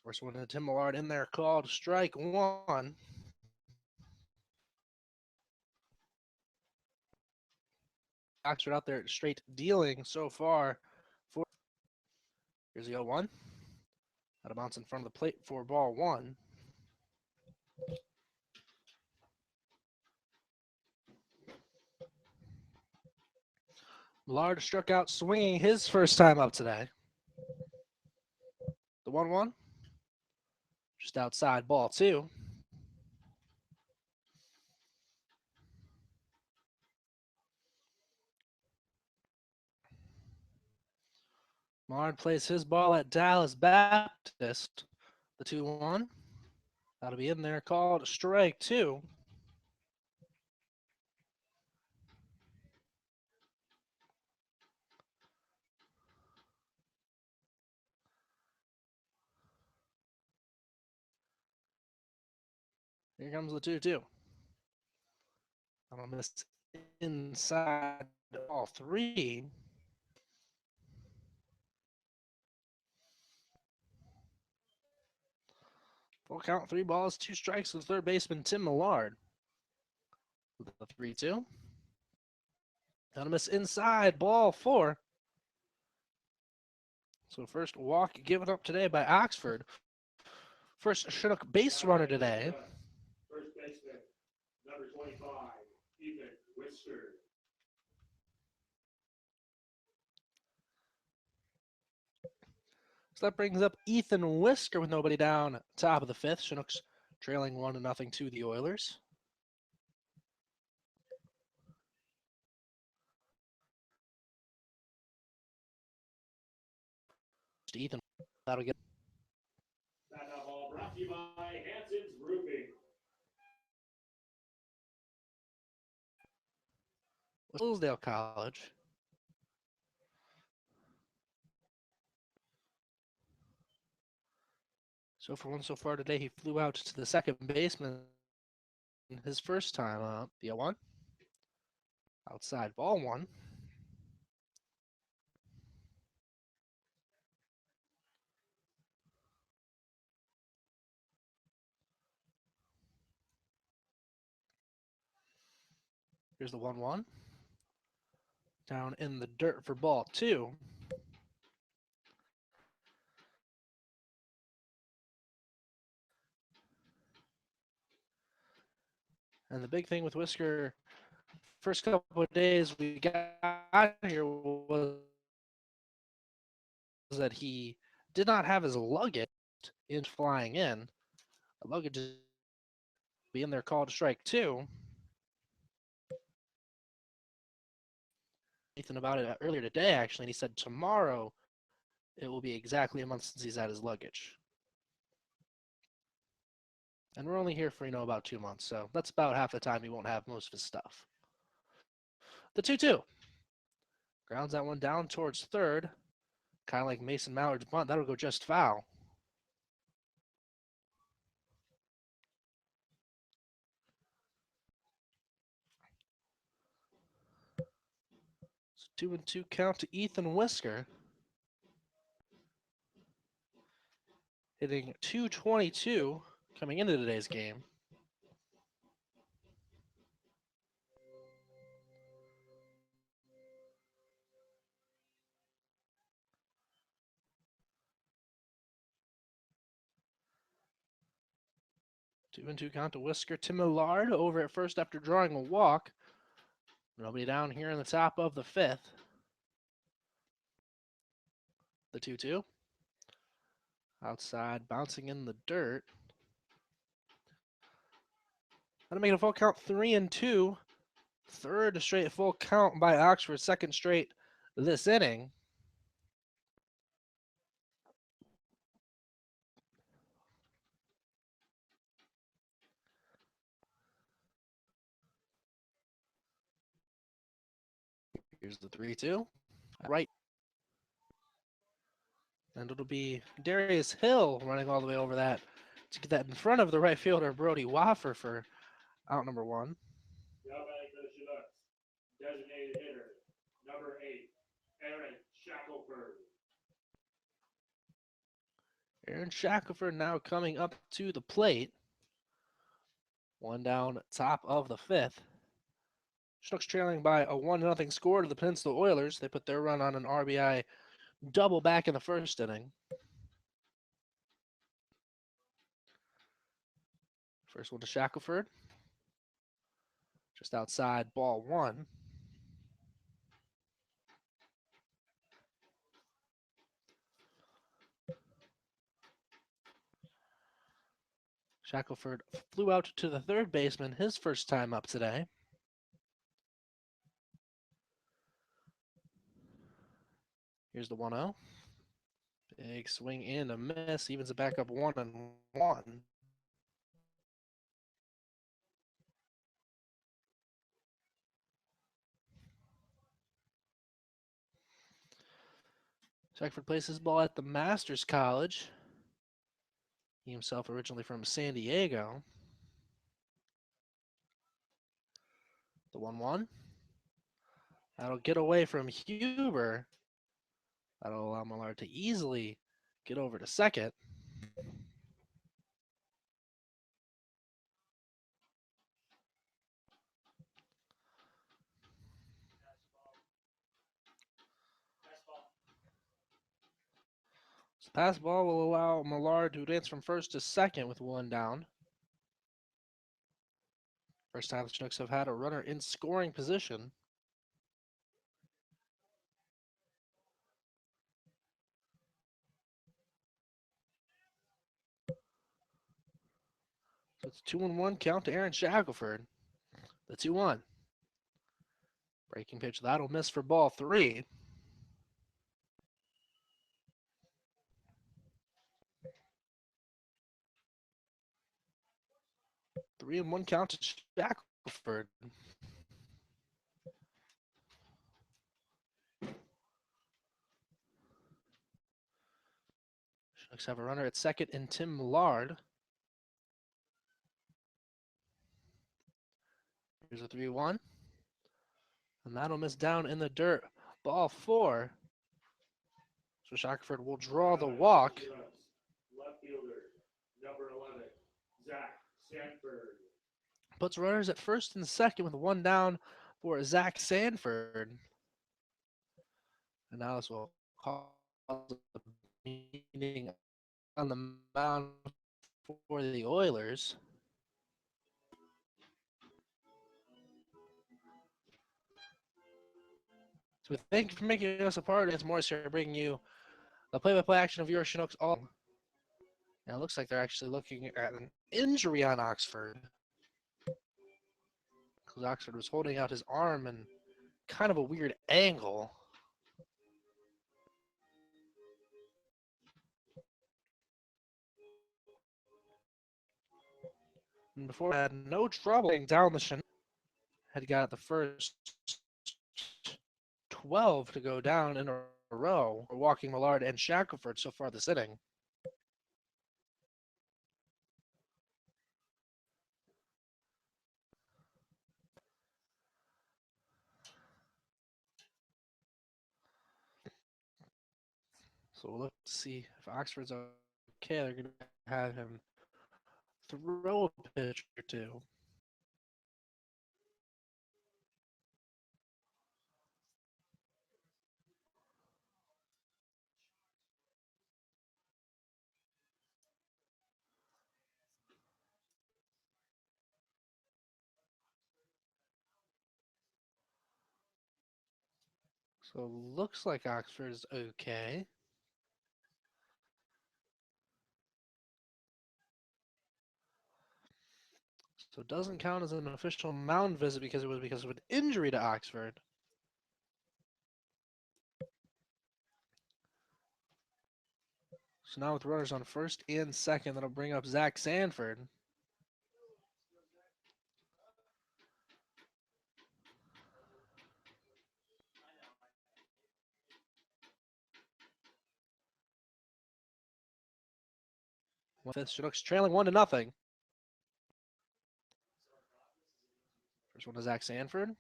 First one to Tim Millard in there called strike one. Oxford out there straight dealing so far. Here's the 0-1. Out of bounce in front of the plate for ball one. Millard struck out swinging his first time up today. The 1-1. Just outside ball two. Millard plays his ball at Dallas Baptist. The 2-1. That'll be in there called strike two. Here comes the 2-2. I'm going to miss inside all three. Full count, 3 balls, 2 strikes to the third baseman, Tim Millard. The 3-2. Gonna miss inside, ball 4. So first walk given up today by Oxford. First Chinook base runner today. First baseman, number 25, Ethan Whisker. So that brings up Ethan Whisker with nobody down, top of the fifth. Chinooks trailing 1-0 to the Oilers. Ethan, that'll get. That ball brought to you by Hanson's Roofing. Hillsdale College. So for one so far today, he flew out to the second baseman his first time up. The 0-1. Outside ball 1. Here's the 1-1. Down in the dirt for ball 2. And the big thing with Whisker, first couple of days we got here was that he did not have his luggage in flying in. The luggage is being there called strike 2. Nathan about it earlier today, actually, and he said tomorrow it will be exactly a month since he's had his luggage. And we're only here for, about 2 months, so that's about half the time he won't have most of his stuff. The 2-2. Grounds that one down towards third. Kind of like Mason Mallard's bunt. That'll go just foul. So 2-2 count to Ethan Whisker. Hitting .222 coming into today's game. Two and two count to Whisker. Tim Millard over at first after drawing a walk. Nobody down here in the top of the fifth. The 2-2. Outside, bouncing in the dirt. That'll make it a full count 3-2. Third straight full count by Oxford. Second straight this inning. Here's the 3-2. Right. And it'll be Darius Hill running all the way over that to get that in front of the right fielder, Brody Waffer, for out number one. Now batting for the Chinooks, designated hitter, number 8, Aaron Shackelford. Aaron Shackelford now coming up to the plate. One down, top of the fifth. Chinooks trailing by a 1-0 score to the Peninsula Oilers. They put their run on an RBI double back in the first inning. First one to Shackelford. Just outside, ball one. Shackelford flew out to the third baseman his first time up today. Here's the 1-0. Big swing and a miss. Evens it back up 1-1. Shackelford plays his ball at the Masters College. He himself originally from San Diego. The 1-1. That'll get away from Huber. That'll allow Millard to easily get over to second. So pass ball will allow Millard to advance from first to second with one down. First time the Chinooks have had a runner in scoring position. So it's 2-1 count to Aaron Shackelford. The 2-1. Breaking pitch, that'll miss for ball three. Three and one count to Shackelford. Chinooks have a runner at second in Tim Millard. Here's a 3-1. And that'll miss down in the dirt. Ball four. So Shackelford will draw the walk. Left fielder, number 11, Zach Sanford. Puts runners at first and second with one down for Zach Sanford. And now this will cause a meeting on the mound for the Oilers. So thank you for making us a part. It's Morris here bringing you the play-by-play action of your Chinooks all. Now it looks like they're actually looking at an injury on Oxford. Because Oxford was holding out his arm in kind of a weird angle. And before had no trouble getting down the Chinook. Had got the first 12 to go down in a row. We're walking Millard and Shackelford so far this inning. So we'll look to see if Oxford's okay. They're going to have him throw a pitch or two. So looks like Oxford is okay. So it doesn't count as an official mound visit because it was because of an injury to Oxford. So now with runners on first and second, that'll bring up Zach Sanford. 1/5. Chinooks trailing 1-0. First one to Zach Sanford.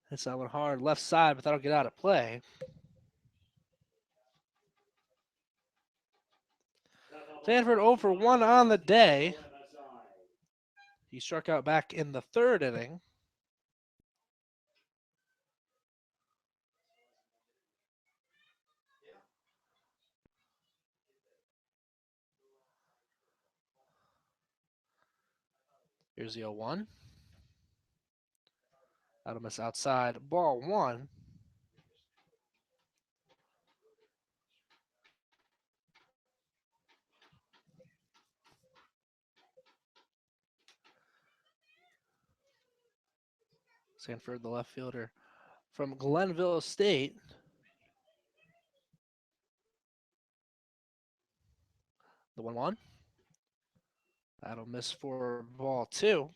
Hits that one hard left side, but that'll get out of play. Sanford 0 for 1 on the day. He struck out back in the 3rd inning. Here's the 0-1. That'll miss outside. Ball 1. Sanford, the left fielder from Glenville State. The 1-1. That'll miss for ball 2.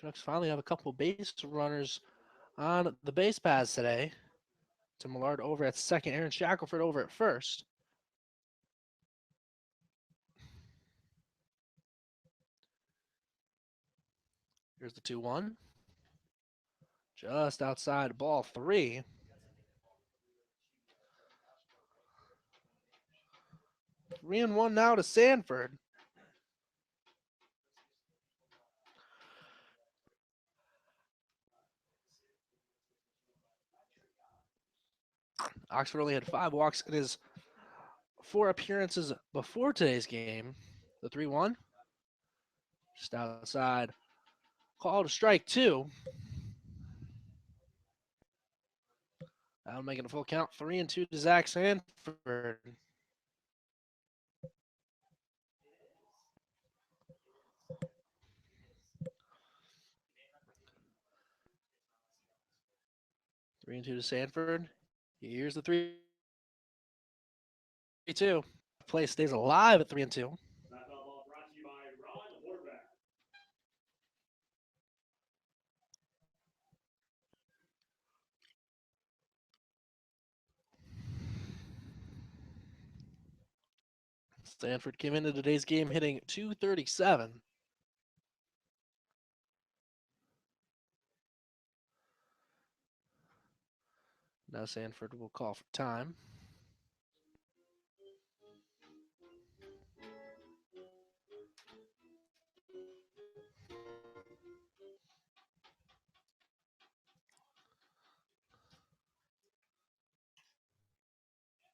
Shucks finally have a couple base runners on the base paths today. To Millard over at second. Aaron Shackelford over at first. Here's the 2-1. Just outside ball 3. Three and 1 now to Sanford. Oxford only had 5 walks in his 4 appearances before today's game. The 3-1. Just outside. Called strike 2. That'll make it a full count. 3-2 to Zach Sanford. Three and two to Sanford. Here's the 3-2. Play stays alive at 3-2. That foul ball brought to you by Ron Horvath. Sanford came into today's game hitting .237. Now Sanford will call for time.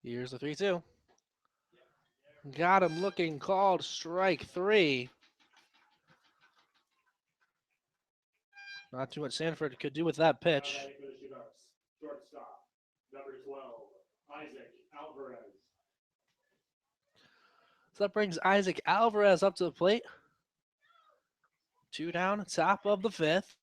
Here's the 3-2. Got him looking, called strike 3. Not too much Sanford could do with that pitch. Now batting for the Chinooks, shortstop, number 12, Isaac Alvarez. So that brings Isaac Alvarez up to the plate. 2 down, top of the 5th.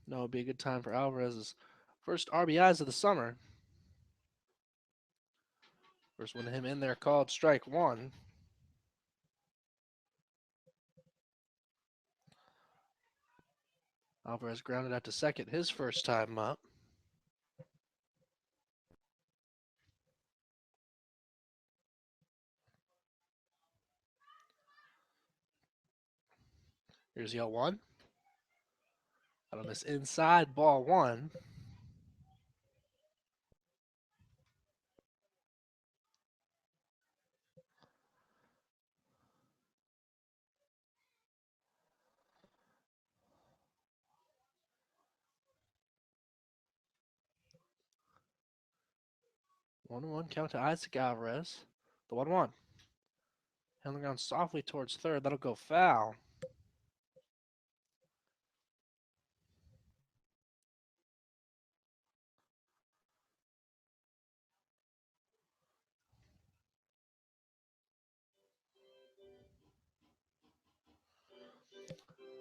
No, it'd be a good time for Alvarez's first RBIs of the summer. First one to him in there, called strike 1. Alvarez grounded out to second his first time up. Here's the 0-1. That'll miss inside, ball 1. One and 1 count to Isaac Alvarez. The 1-1. Handling on softly towards third. That'll go foul.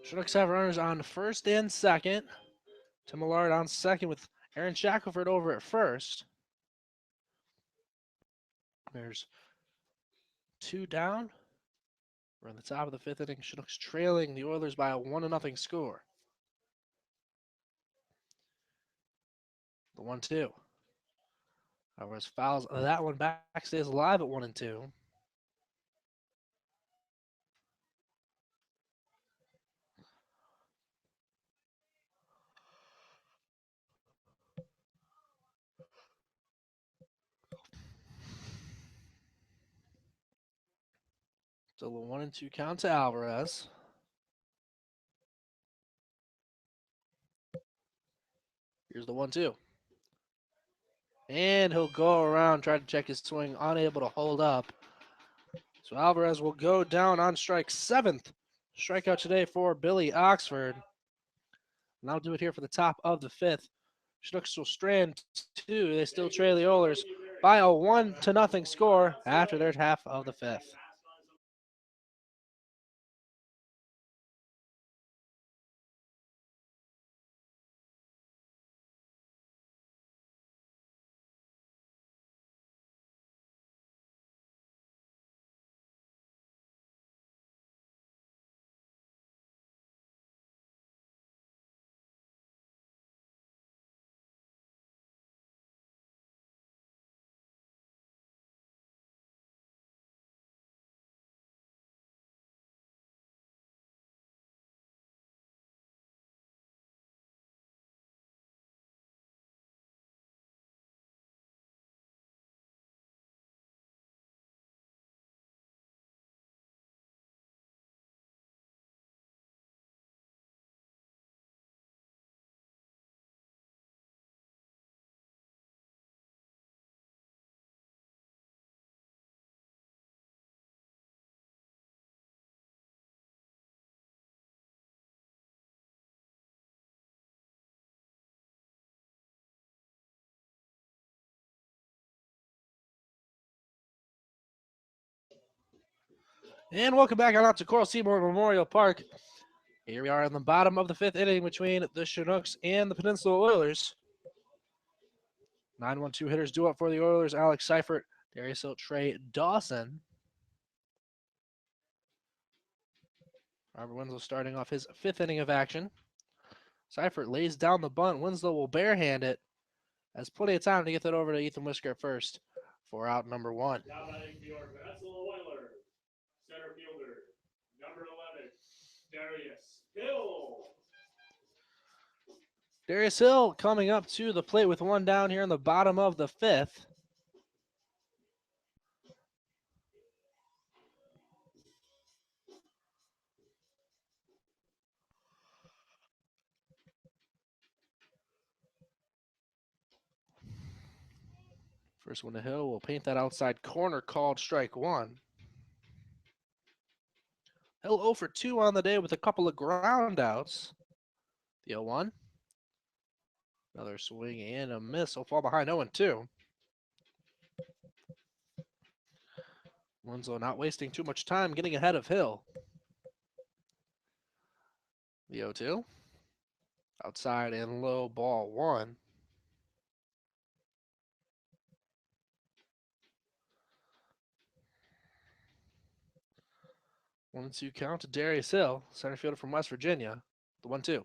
Chinooks have runners on first and second. Tim Millard on second with Aaron Shackelford over at first. There's 2 down. We're in the top of the 5th inning. Chinooks trailing the Oilers by a 1-0 score. The 1-2. Alvarez fouls that one back, stays alive at 1-2. Still a 1-2 count to Alvarez. Here's the 1-2. And he'll go around, try to check his swing, unable to hold up. So Alvarez will go down on strike 7th. Strikeout today for Billy Oxford. And that'll do it here for the top of the 5th. Chinooks will strand 2. They still trail the Oilers by a 1-0 score after their half of the 5th. And welcome back out to Coral Seymour Memorial Park. Here we are in the bottom of the 5th inning between the Chinooks and the Peninsula Oilers. 9-1-2 hitters due up for the Oilers. Alex Seifert, Darius Hill, Trey Dawson. Robert Winslow starting off his 5th inning of action. Seifert lays down the bunt. Winslow will barehand it. Has plenty of time to get that over to Ethan Whisker at first for out number 1. Now batting for your Peninsula Oilers, center fielder, number 11, Darius Hill. Darius Hill coming up to the plate with 1 down here in the bottom of the 5th. First one to Hill will paint that outside corner, called strike 1. Hill 0 for 2 on the day with a couple of ground outs. The 0-1. Another swing and a miss. He'll fall behind 0-2. Winslow not wasting too much time, getting ahead of Hill. The 0-2. Outside and low, ball 1. 1-2 count to Darius Hill, center fielder from West Virginia. The 1-2.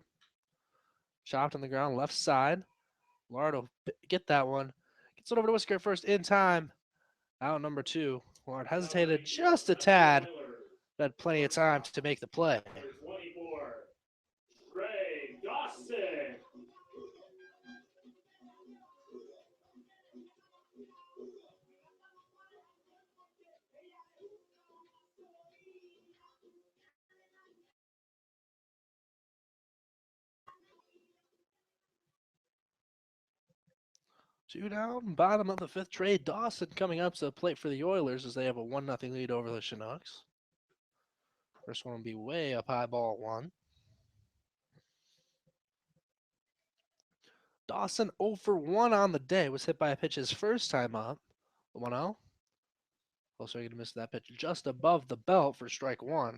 Chopped on the ground, left side. Lard will get that one. Gets it over to Whisker at first in time. Out number 2. Lard hesitated just a tad, but had plenty of time to make the play. Number 24, Trey Dawson. Two down, bottom of the 5th. Trey Dawson coming up to the plate for the Oilers as they have a 1-0 lead over the Chinooks. First one will be way up high, ball 1. Dawson 0 for 1 on the day. Was hit by a pitch his first time up. The 1-0. Also going to miss that pitch just above the belt for strike 1.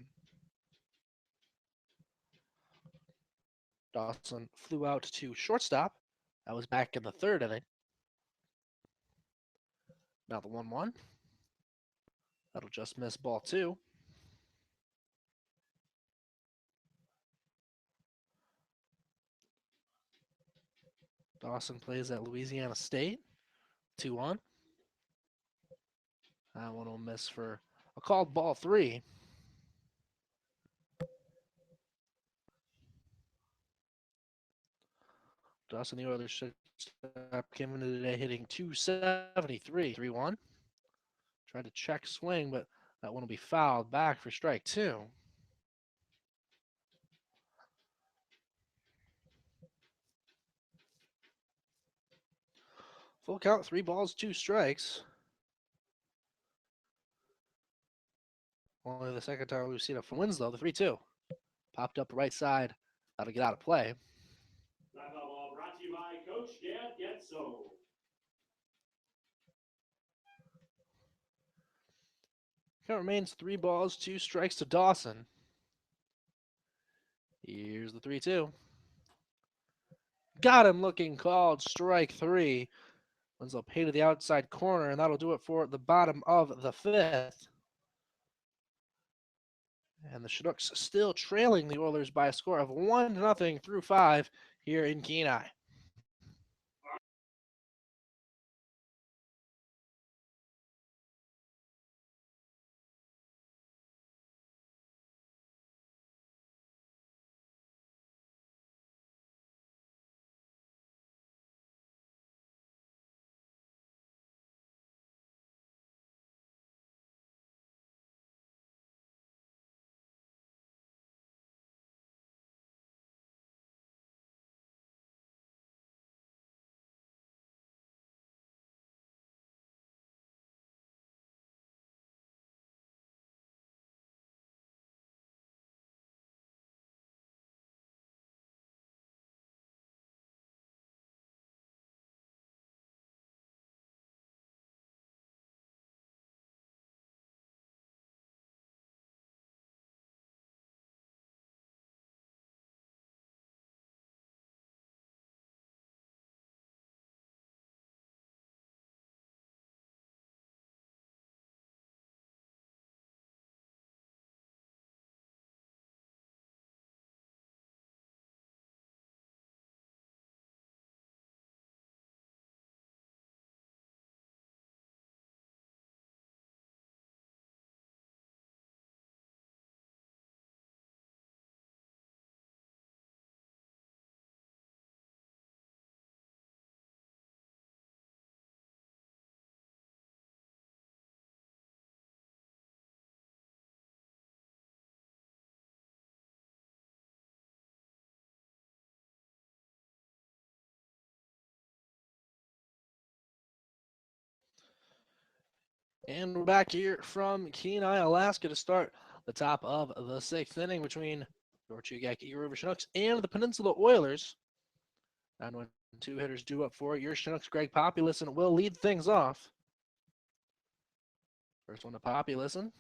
Dawson flew out to shortstop. That was back in the 3rd inning. Now the 1-1. That'll just miss ball 2. Dawson plays at Louisiana State. 2-1. That one will miss for a called ball 3. Dawson, the Oilers should came into today hitting 273, 3-1. Tried to check swing, but that one will be fouled back for strike 2. Full count, 3 balls, 2 strikes. Only the second time we've seen it from Winslow, the 3-2. Popped up right side. That'll get out of play. That ball brought to you by Coach Dad Getso. Count remains 3 balls, 2 strikes to Dawson. Here's the 3-2. Got him looking called strike 3. Winslow paid to the outside corner, and that'll do it for the bottom of the 5th. And the Chinooks still trailing the Oilers by a score of 1-0 through 5 here in Kenai. And we're back here from Kenai, Alaska to start the top of the 6th inning between your Chugach River Chinooks and the Peninsula Oilers. And when 2 hitters due up for it, your Chinooks, Greg Populison, will lead things off. First one to Populison.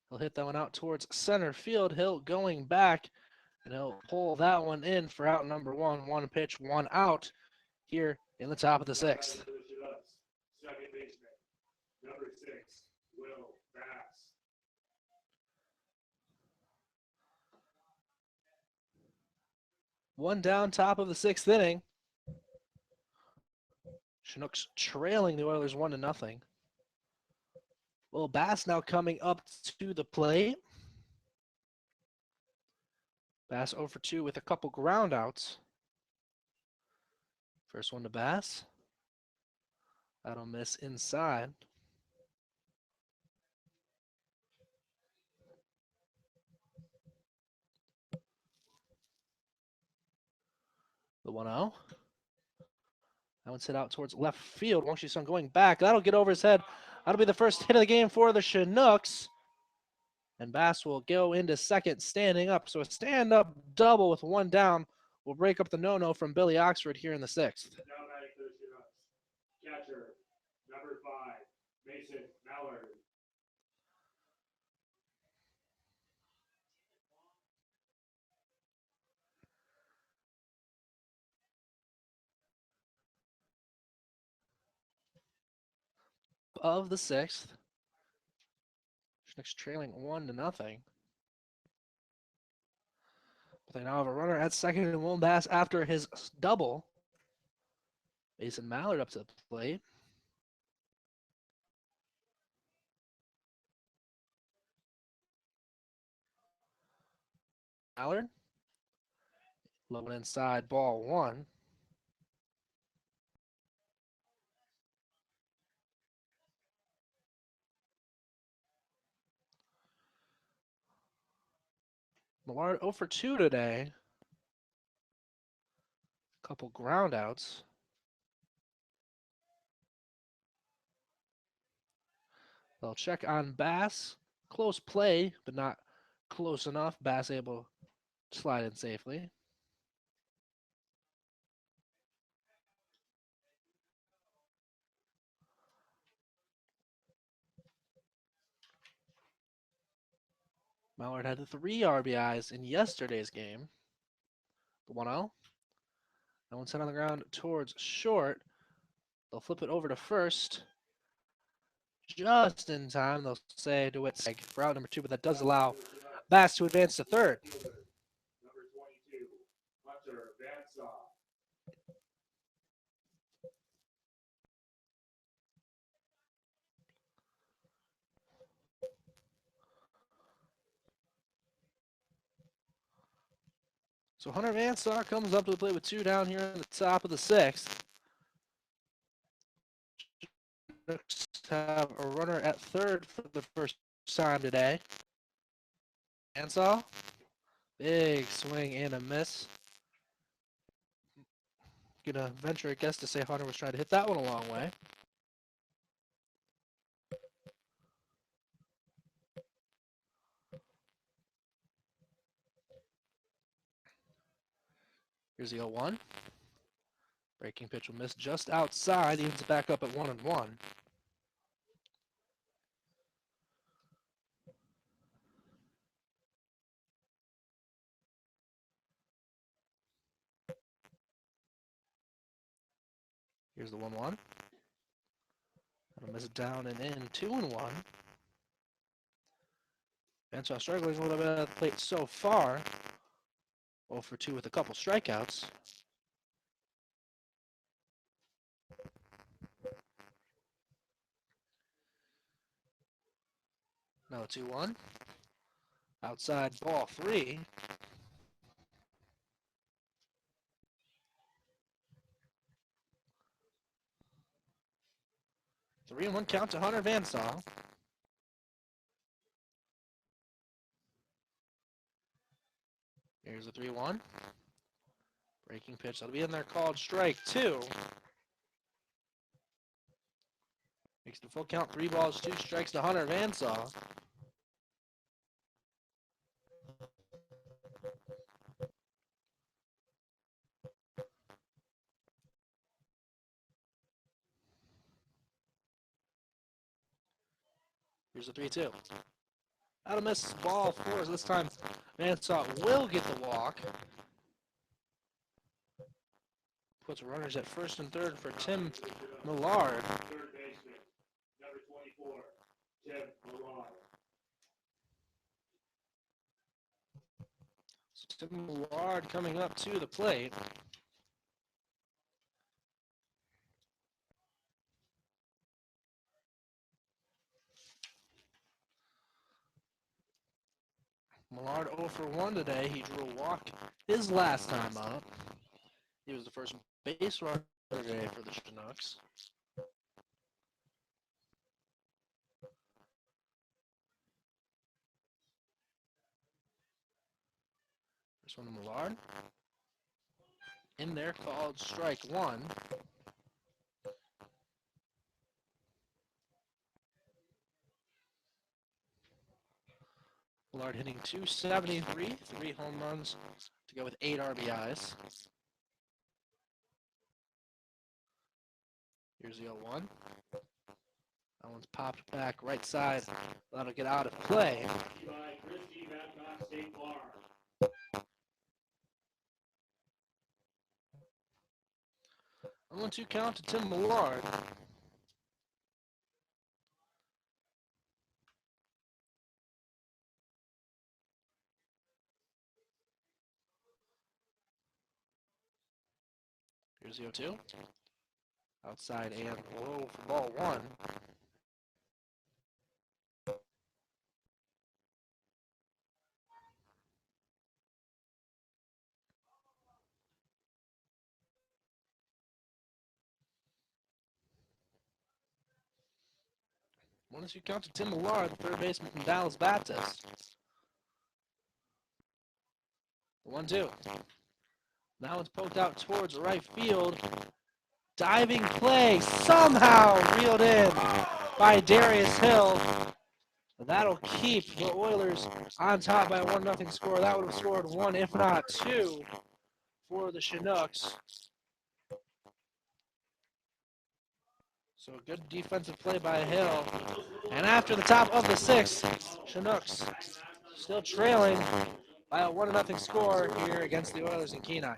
He'll hit that one out towards center field. He'll going back, and he'll pull that one in for out number 1. 1 pitch, 1 out here in the top of the 6th. Second baseman, number 6, Will Bass. One down, top of the 6th inning. Chinooks trailing the Oilers 1-0. Will Bass now coming up to the plate. Bass 0 for 2 with a couple ground outs. First one to Bass. That'll miss inside. The 1-0. That one's hit out towards left field. Wong Shi-sung going back. That'll get over his head. That'll be the first hit of the game for the Chinooks. And Bass will go into second standing up. So a stand-up double with 1 down will break up the no-no from Billy Oxford here in the 6th. Now batting for the Chinooks. Catcher, number 5, Mason Mallard. Of the 6th. Chinooks trailing 1-0. But they now have a runner at second and one pass after his double. Mason Mallard up to the plate. Mallard. Low inside, ball one. Mallard 0 for 2 today. Couple ground outs. They'll check on Bass. Close play, but not close enough. Bass able to slide in safely. Mallard had 3 RBIs in yesterday's game. The 1-0. That one sent on the ground towards short. They'll flip it over to first. Just in time, they'll say DeWitt for out number 2, but that does allow Bass to advance to third. Number 22, Hunter Vansaw. So Hunter Vansaw comes up to the plate with 2 down here in the top of the 6th. Have a runner at third for the first time today. Vansaw, big swing and a miss. Gonna venture a guess to say Hunter was trying to hit that one a long way. Here's the 0-1. Breaking pitch will miss just outside. Evens it back up at 1-1. Here's the 1-1. That'll miss it down and in. 2-1. Vansaw struggling a little bit at the plate so far. 0 for 2 with a couple strikeouts. Now 2-1. Outside ball 3. Three and one count to Hunter Vansaw. Here's a 3-1. Breaking pitch. That'll be in there called strike 2. Makes the full count. 3 balls, 2 strikes to Hunter Vansaw. Here's a 3-2. Out of miss, ball 4. This time, Vansaw will get the walk. Puts runners at first and third for Tim Millard. Third baseman, number 24, Tim Millard. So Tim Millard coming up to the plate. Millard 0 for 1 today. He drew a walk his last time up. He was the first base runner today for the Chinooks. This one to Millard. In there called strike 1. Millard hitting .273, 3 home runs to go with 8 RBIs. Here's the 0-1. That one's popped back right side. That'll get out of play. By Christie Babcock State Farm. 1-2 count to Tim Millard. Here's the 0-2. Outside and low for ball one. Once you count to Tim Millard, the third baseman from Dallas Baptist. The 1-2. That one's poked out towards right field. Diving play, somehow reeled in by Darius Hill. That'll keep the Oilers on top by a 1-0 score. That would have scored one, if not two, for the Chinooks. So a good defensive play by Hill. And after the top of the sixth, Chinooks still trailing by a 1-0 score here against the Oilers in Kenai.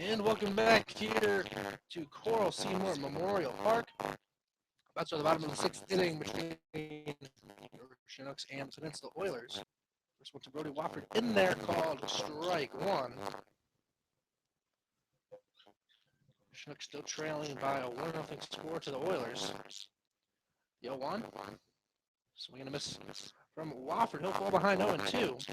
And welcome back here to Coral Seymour Memorial Park. That's at the bottom of the sixth inning between Chinooks and Peninsula Oilers. First one to Brody Wofford in there, called strike one. Chinooks still trailing by a 1-0 score to the Oilers. The 0-1. So we're going to miss from Wofford. He'll fall behind 0-2.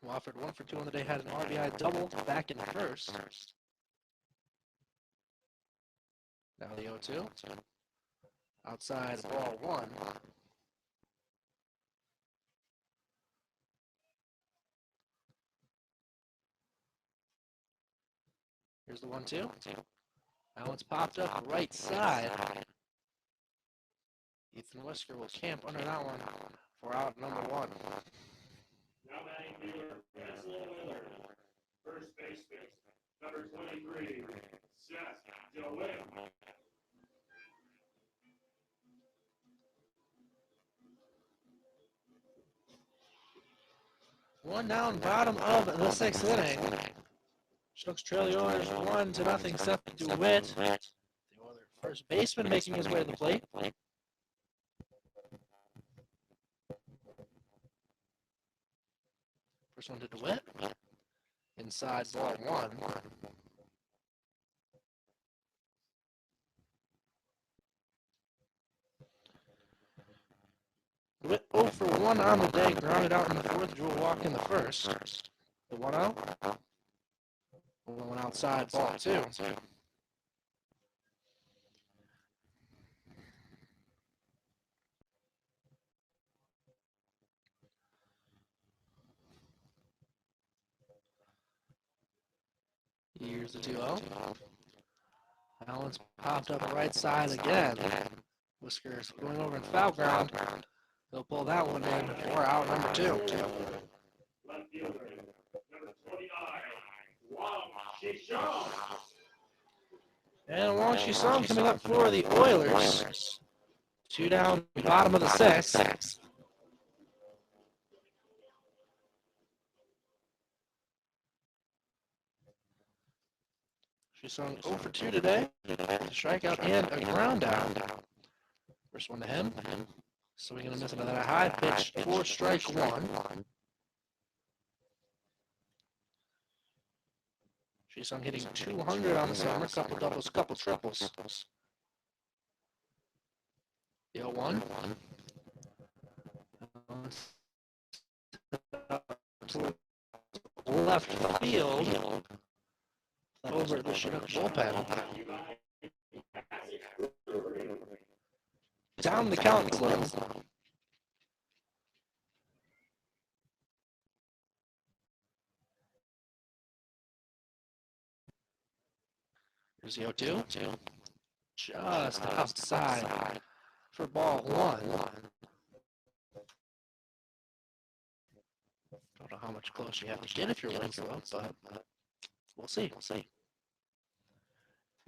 Wofford 1 for 2 on the day, had an RBI double back in first. Now the 0-2. Outside ball one. Here's the 1-2. That one's popped up right side. Ethan Wesker will camp under that one for out number one. Now batting dealer, Peninsula Oilers. First baseman, number 23, Seth DeWitt. One down, bottom of the sixth inning. Chinooks trail the Oilers 1-0. Seth DeWitt, the Oilers first baseman, making his way to the plate. First one to DeWitt. Inside ball one. DeWitt 0 for 1 on the day, grounded out in the fourth, drew a walk in the first. The 1-0. One outside ball two. Here's the 2-0. That one's popped up right side again. Whiskers going over in foul ground. They'll pull that one in for out number two. Left fielder, number 29, Wang Shishong. And Wang Shisong coming up for the Oilers. Two down, bottom of the sixth. Shisong 0 for 2 today. Strikeout and a ground out. First one to him. So we're going to miss another high pitch for strike one. She's on hitting 200 on the summer, couple doubles, couple triples. The 0-1. Left field. Over the Chinooks bullpen. Down the count, Slim. Here's the 0-2. Just outside for ball one. Don't know how much closer you have to get if you're Winslow, but we'll see.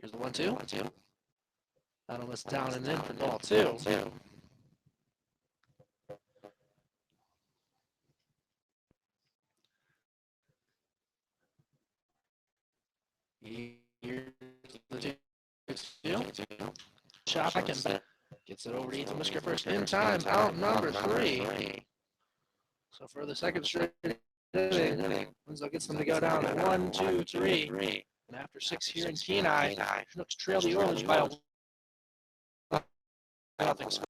Here's the 1-2. That'll miss down and in for ball two. Here's the 2-2. Shot second. Gets it over to Ethan Whisker first in time. Out number 3. So for the second straight inning, Winslow gets them to go down at 1, 2, 3. And after 6 here in Kenai, Chinooks trail the Oilers by a nothing score.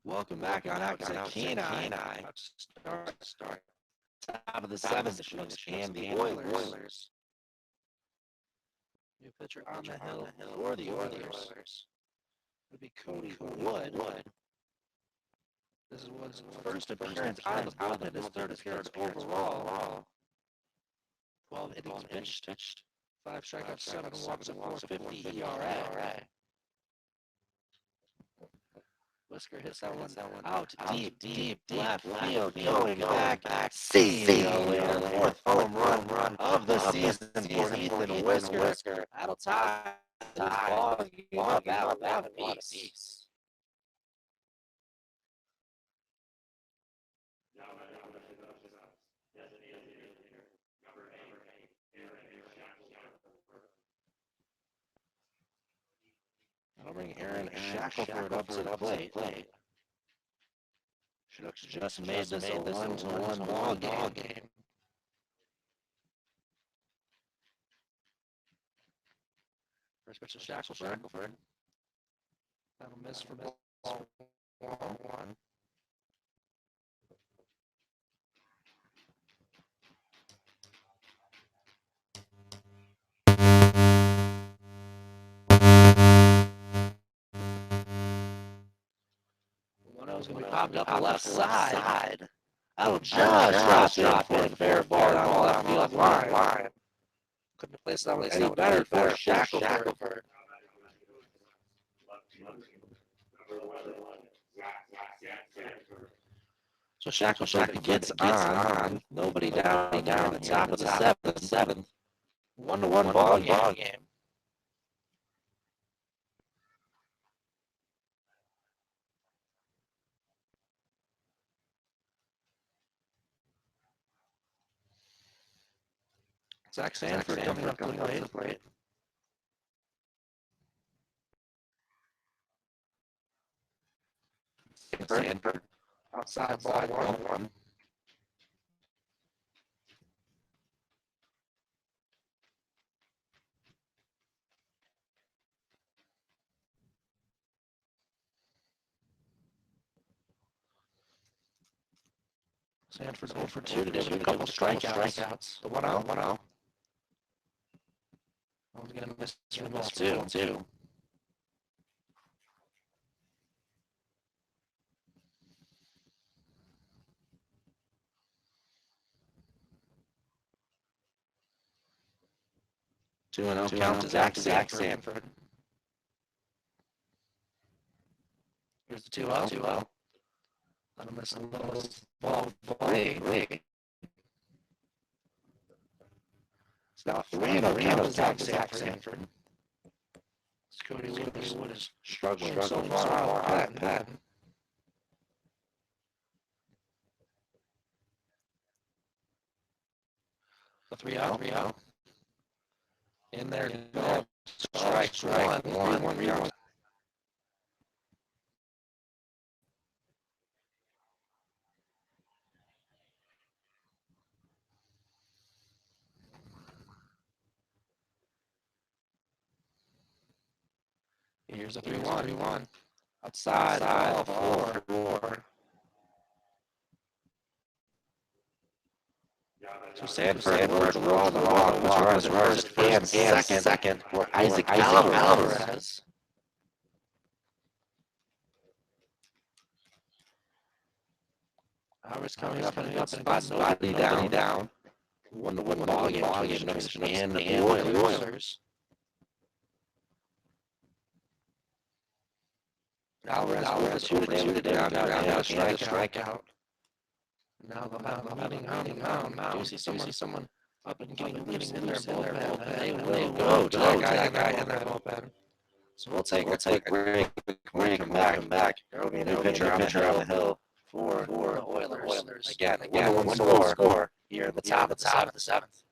Welcome back on out to Kenai. Start top of the 7th, the Chinooks and the Oilers. New pitcher on the hill for the Oilers would be Cody Wood. This is Wood's first appearance on the bullpen, his third appearance overall. 12 innings pitched, 5 strikeouts, 7 walks, a 4.50 ERA. Whisker hits that one out deep left field, going back. See the 4th home run of the season for Ethan Whisker. That'll tie this ball game up at 1 apiece. I'll bring Aaron Shackelford up to the plate. Chinooks just made this a 1-1 ball game. First pitch to Shackelford. That'll miss for ball 1. One of them's going to be popped up the left side. That'll just drop in for a fair ball down the left line. Couldn't have placed that one any better for Shackelford. So Shackelford gets on. Nobody down here at the top of the seventh. 1-1 ball game. Zach Sanford coming up to the plate. Sanford outside ball 1. 0 for 2 today with a couple strikeouts. The 1-0. I was going to miss the ball too. Two and 0 count to Zach Sanford. Here's the 2-0. Let him miss a little ball. It's now 3-0 count to Zach Sanford. Cody Wood is struggling so far out of the pen. The 3-0. In there, strike one. 3-1. Here's a 3-1. Outside, ball 4. So Sanford worked the wrong as first and second for Isaac Alvarez. Alvarez coming up and spot nobody down. 1-1 ball game Chinooks and the Oilers. Alvarez 2 today with a down strikeout. Now they'll have a meeting mound. Do you see someone up and getting loose in their bullpen? They will go to that guy in their bullpen. So we'll take a break. Come back. There will be a new pitcher on the hill for the Oilers. Again, 1-1 score here in the top of the 7th.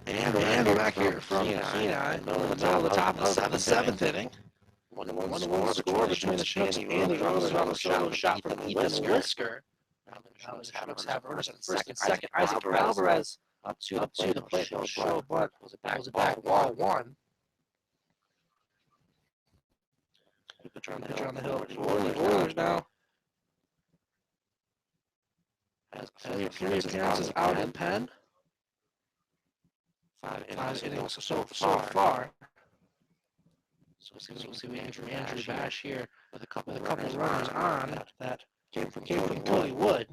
And we're back here from Kenai in the middle of the top of the seventh inning. 1-1 score between the Chinooks and the Oilers on a solo shot from Ethan Whisker. Now the Chinooks have runners at first and second. Isaac Alvarez up to the plate. Show bunt. Was it back ball one? Pitcher on the hill for the Oilers now. Has 3 appearances out in pen. 5 innings so far. So we'll see Andrew Bash here with a couple of runners on that came from Cody Wood.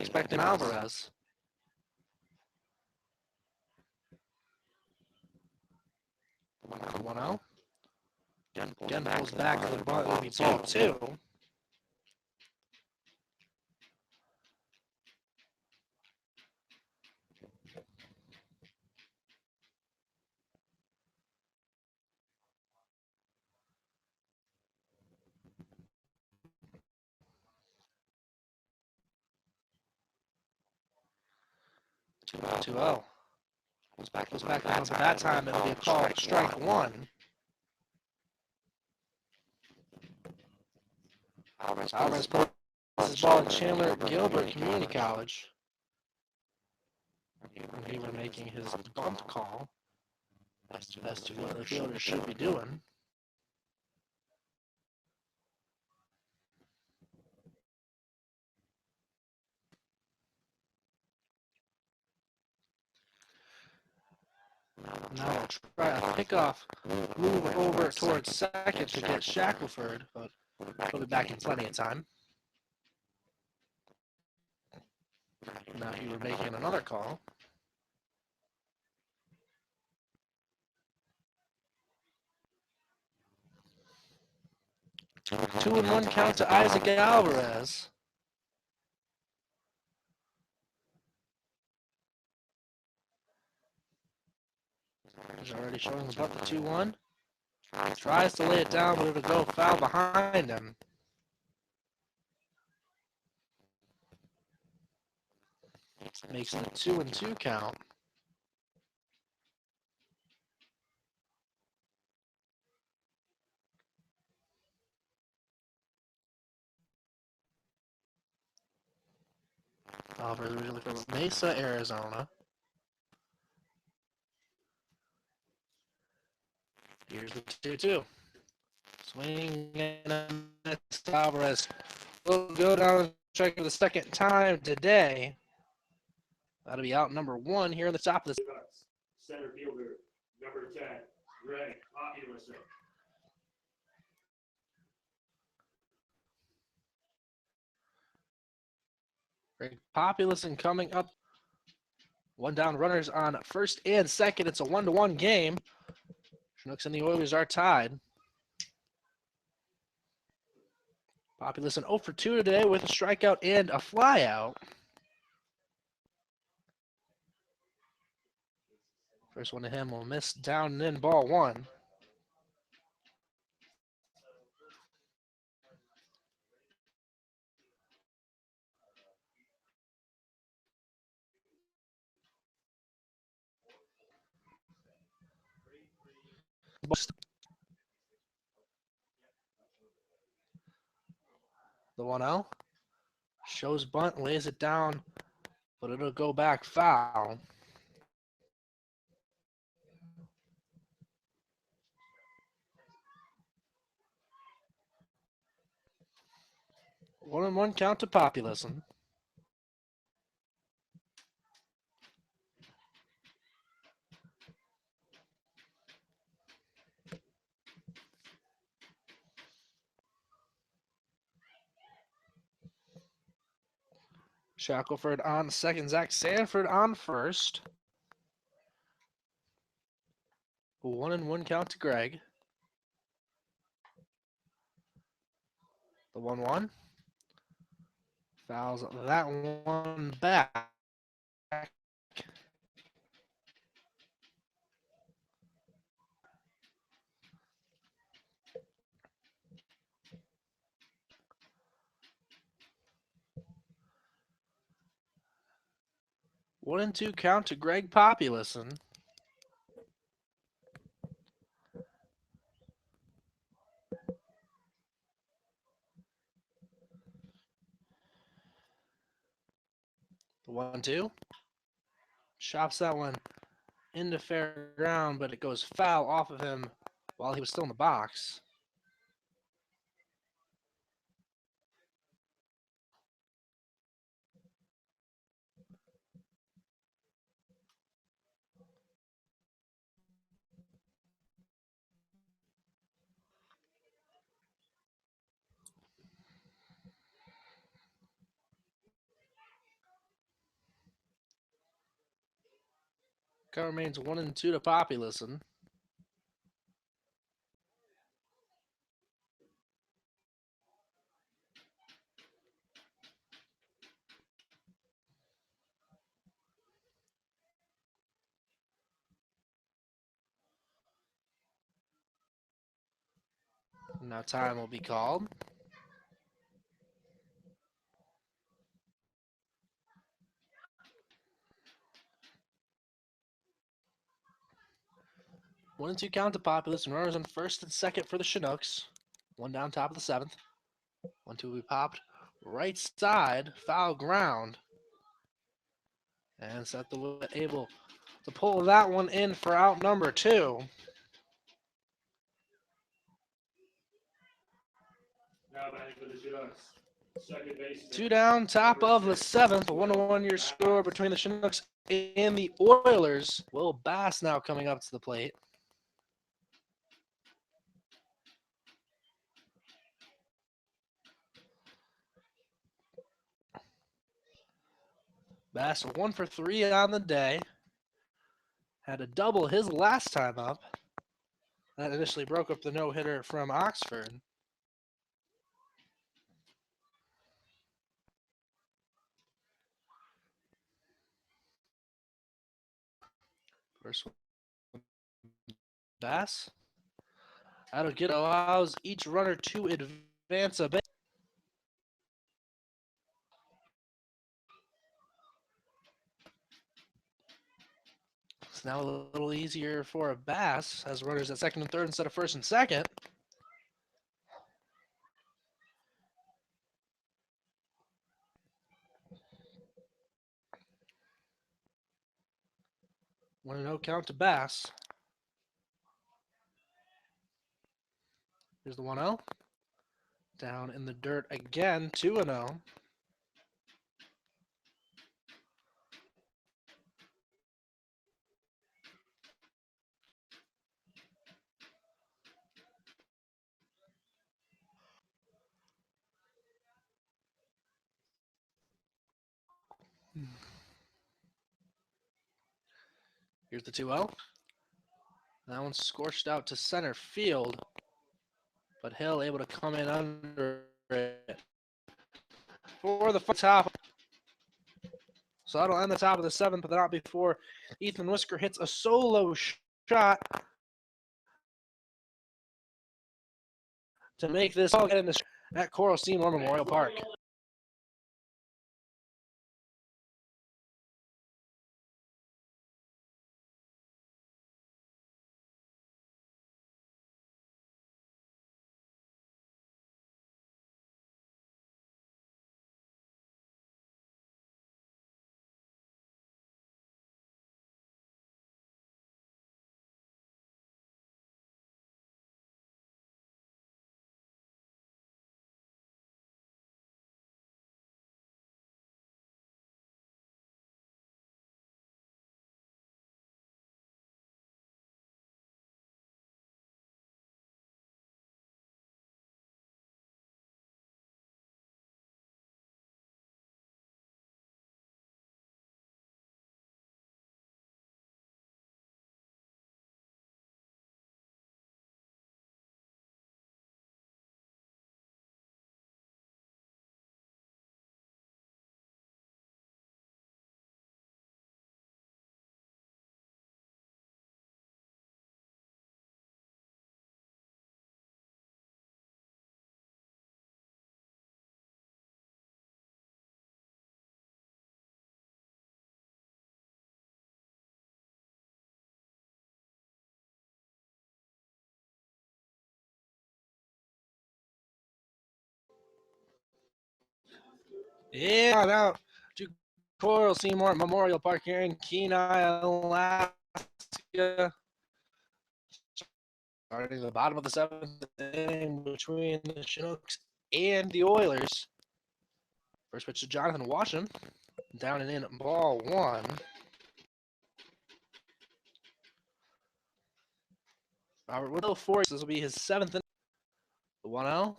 Expecting Alvarez. 1-0. Again pulls back for the bunt. It'll be ball 2. Two zero. Goes back to that time. It'll be a call strike 1. Alvarez puts his ball in Chandler Gilbert Community College. When he was making his bunt call as to what the fielder should be doing. Now we'll try a pickoff move over towards second to get Shackelford, but he'll be back in plenty of time. Now he was making another call. Two and one count to Isaac Alvarez. He's already showing his butt the 2-1. Tries to lay it down, but it'll go foul behind him. Makes it a 2-2 count. Alvarez originally from Mesa, Arizona. Here's the 2-2. Swing and a miss. Alvarez will go down and strike for the second time today. That'll be out number 1 here in the top of the center fielder, number 10, Greg Populison. Greg Populison coming up. 1 down, runners on first and second. It's a 1-1 game. Chinooks and the Oilers are tied. Population 0 for 2 today with a strikeout and a flyout. First one to him will miss down and in, ball 1. The 1-0. Shows bunt, lays it down, but it'll go back foul. One and one count to Population. Shackelford on second. Zach Sanford on first. 1 and 1 count to Greg. The 1-1. Fouls that one back. 1-2 count to Greg Populison. The 1-2. Chops that one into fair ground, but it goes foul off of him while he was still in the box. Count remains 1-2 to Populison. Now time will be called. One and two count to Populous, and runners on first and second for the Chinooks. One down top of the seventh. 1-2 will be popped right side, foul ground. And Seth DeWitt able to pull that one in for out number 2. Now batting for the Chinooks. Second baseman. 2 down, top of the seventh. 1-1 your score between the Chinooks and the Oilers. Will Bass now coming up to the plate. Bass 1 for 3 on the day. Had a double his last time up. That initially broke up the no-hitter from Oxford. First one, Bass. That'll get allows each runner to advance a bit. It's now a little easier for a Bass as runners at second and third instead of first and second. One and 0 count to Bass. Here's the 1-0. Down in the dirt again, 2-0. Here's the 2-0. That one's scorched out to center field, but Hill able to come in under it for the top. So that'll end the top of the seventh, but not before Ethan Whisker hits a solo shot to make this all get in at Coral Seymour Memorial Park. Yeah, now to Coral Seymour Memorial Park here in Kenai, Alaska. Starting the bottom of the seventh inning between the Chinooks and the Oilers. First pitch to Jonathan Washam. Down and in, ball one. Robert Whittle for this will be his seventh inning. The 1-0.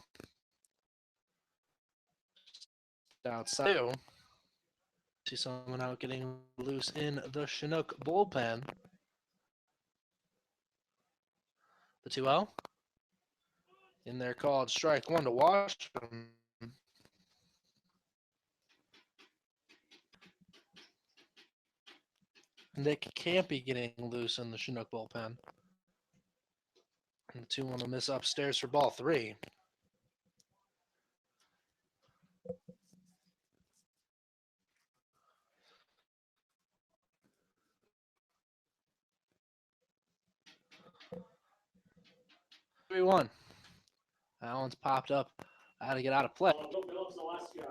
Outside. See someone out getting loose in the Chinook bullpen. The 2-0. In there called strike one to Washam. Nick Campy getting loose in the Chinook bullpen. And the 2-1 will miss upstairs for ball three. Three-one. That one's popped up. I had to get out of play. Phillips, Alaska.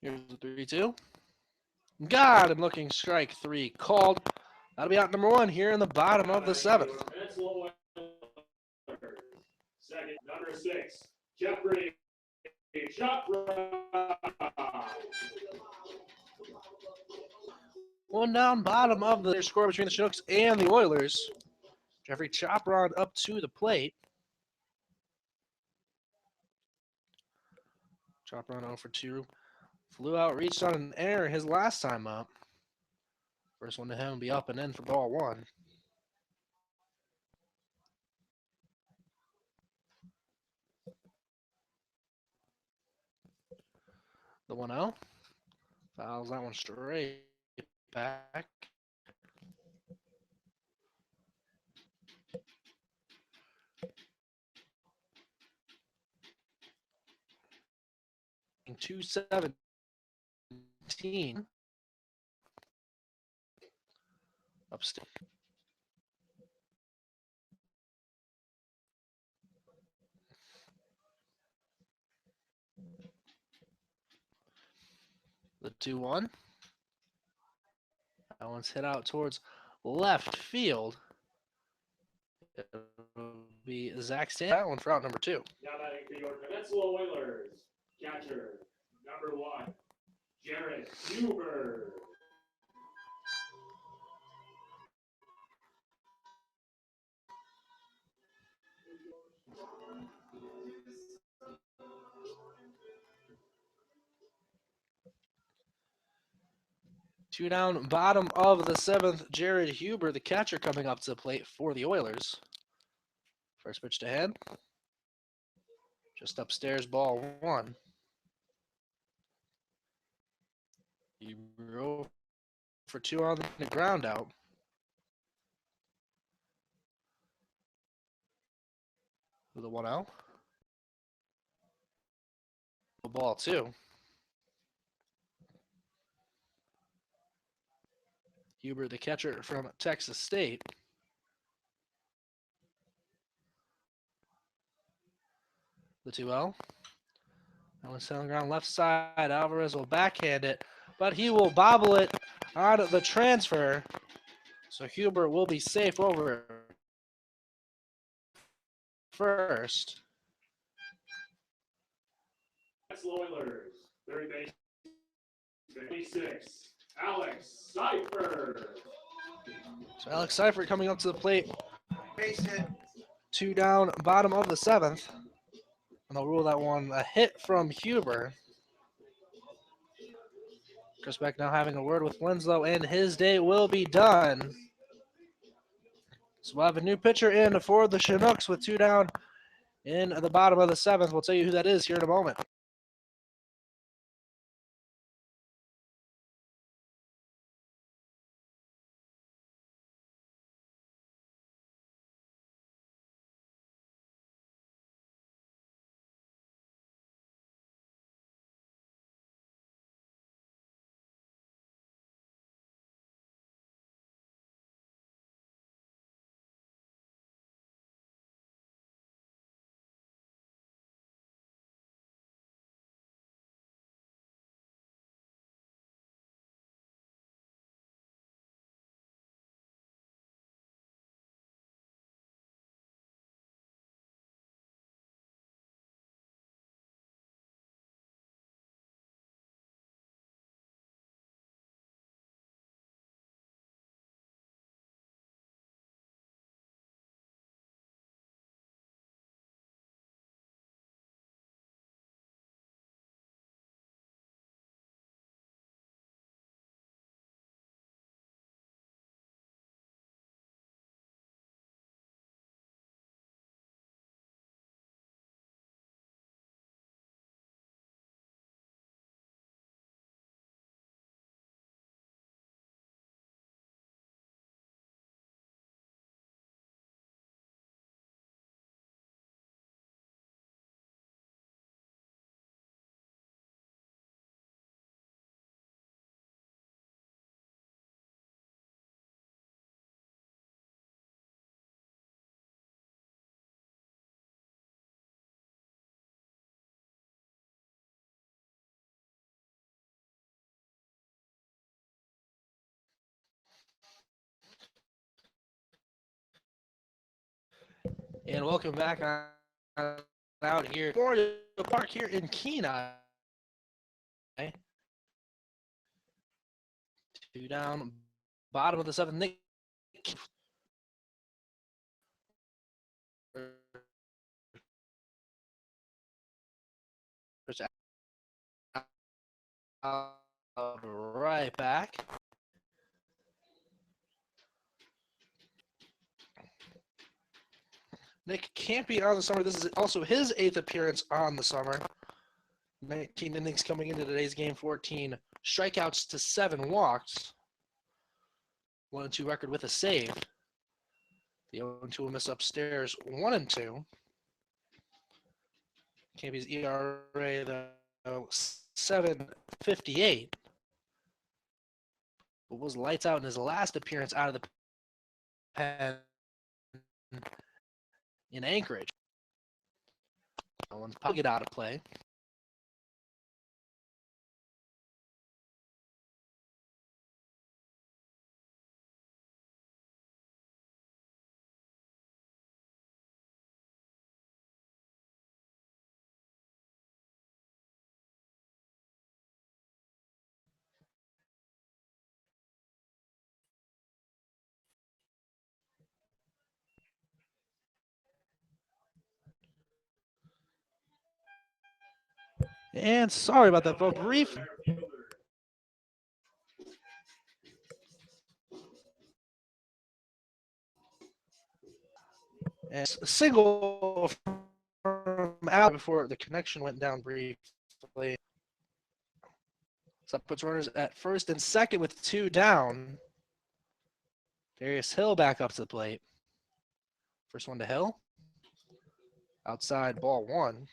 Here's the 3-2. Got him looking strike three called. That'll be out number one here in the bottom of the seventh. Second, number 6, Jeffrey Chopra. One down, bottom of the score between the Chinooks and the Oilers. Jeffrey Chopron up to the plate. Chopron 0 for 2. Flew out, reached on an error his last time up. First one to him will be up and in for ball one. The 1-0. Fouls that one straight back. In 2-17. Upstairs. The 2-1. That one's hit out towards left field. It'll be Zach Stan. That one for out number 2. Now batting for your Peninsula Oilers, catcher, number 1, Jared Huber. Two down, bottom of the seventh, Jared Huber, the catcher, coming up to the plate for the Oilers. First pitch to him. Just upstairs, ball one. Huber for 2 on the ground out. With a 1-0. Ball 2. Huber, the catcher from Texas State. The 2-0. That one's on the ground left side. Alvarez will backhand it, but he will bobble it on the transfer. So Huber will be safe over first. That's Oilers, third base, 56, Alex Seifert. So Alex Seifert coming up to the plate. 2 down, bottom of the seventh. And they'll rule that one a hit from Huber. Chris Beck now having a word with Winslow, and his day will be done. So we'll have a new pitcher in for the Chinooks with 2 down in the bottom of the seventh. We'll tell you who that is here in a moment. And welcome back out here, Memorial Park here in Kenai. Two down, bottom of the seventh. Nick right back. Nick can't be on the summer. This is also his 8th appearance on the summer. 19 innings coming into today's game, 14 strikeouts to 7 walks. 1-2 record with a save. The 0-2 will miss upstairs, 1-2. KB's ERA, though, 7.58. But was lights out in his last appearance out of the pen in Anchorage. No one's get out of play. And sorry about that, folks. Brief. And a single from out before the connection went down briefly. So that puts runners at first and second with 2 down. Darius Hill back up to the plate. First one to Hill. Outside, ball 1.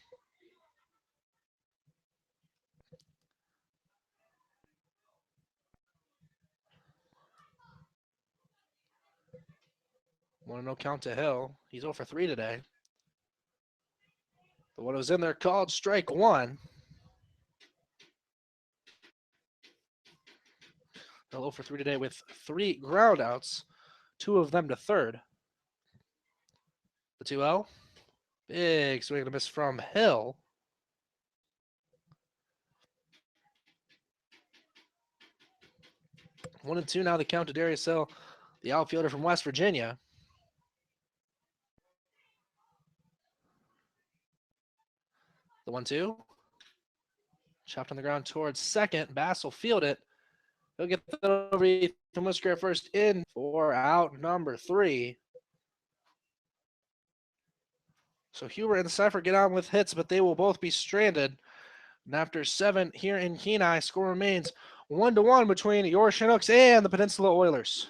One to no count to Hill. He's 0 for 3 today. But what was in there called strike 1. Hill 0 for 3 today with 3 groundouts, 2 of them to third. The 2-0. Big swing and a miss from Hill. 1-2 now the count to Darius Hill, the outfielder from West Virginia. The 1-2. Chopped on the ground towards second. Bass will field it. He'll get that over Ethan Whisker at first in for out number 3. So Huber and Seifert get on with hits, but they will both be stranded. And after 7 here in Kenai, score remains 1-1 between your Chinooks and the Peninsula Oilers.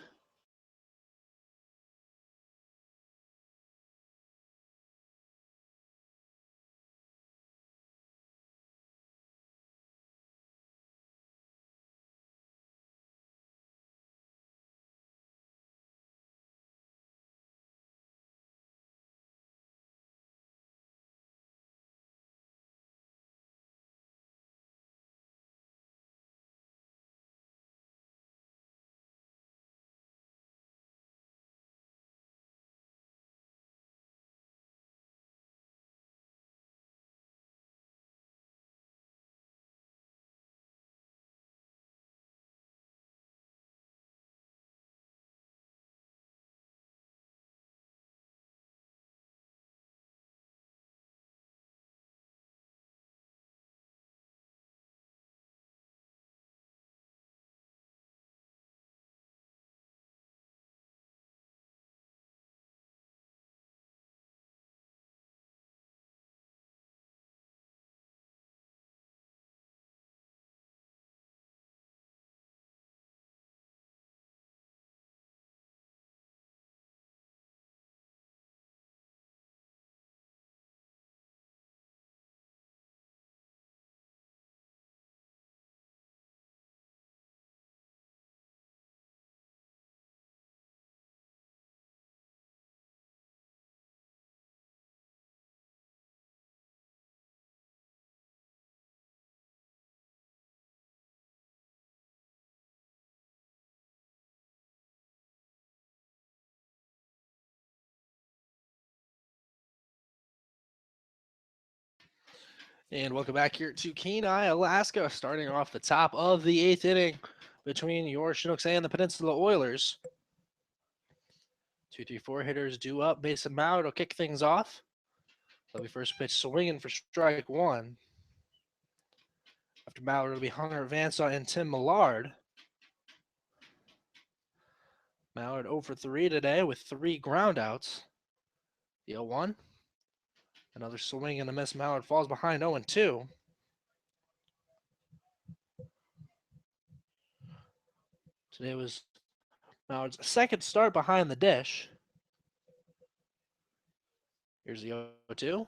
And welcome back here to Kenai, Alaska, starting off the top of the eighth inning between your Chinooks and the Peninsula Oilers. 2-3-4 hitters due up. Mason Mallard will kick things off. That'll be first pitch swinging for strike one. After Mallard will be Hunter Vansaw and Tim Millard. Mallard 0 for 3 today with 3 groundouts. The 0-1. Another swing and a miss. Mallard falls behind 0-2. Today was Mallard's second start behind the dish. Here's the 0-2. Out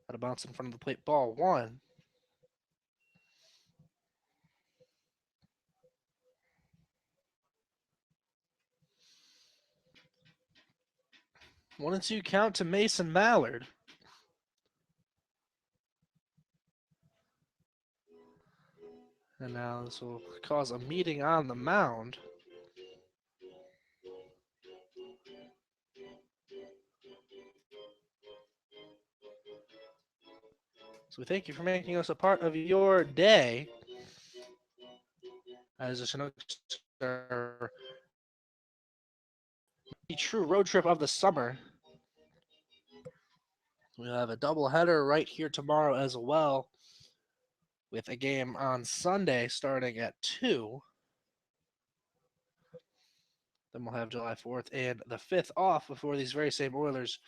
of bounce in front of the plate, ball 1. 1-2 count to Mason Mallard. And now this will cause a meeting on the mound. So we thank you for making us a part of your day. As the Chinooks are the true road trip of the summer. We'll have a doubleheader right here tomorrow as well, with a game on Sunday starting at 2. Then we'll have July 4th and the 5th off before these very same Oilers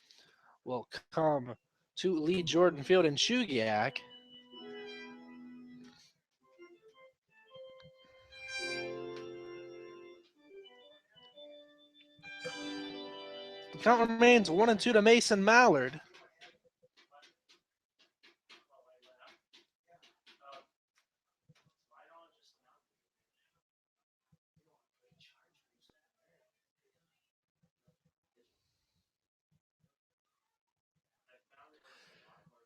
will come to Lee Jordan Field in Chugiak. The count remains 1-2 to Mason Mallard.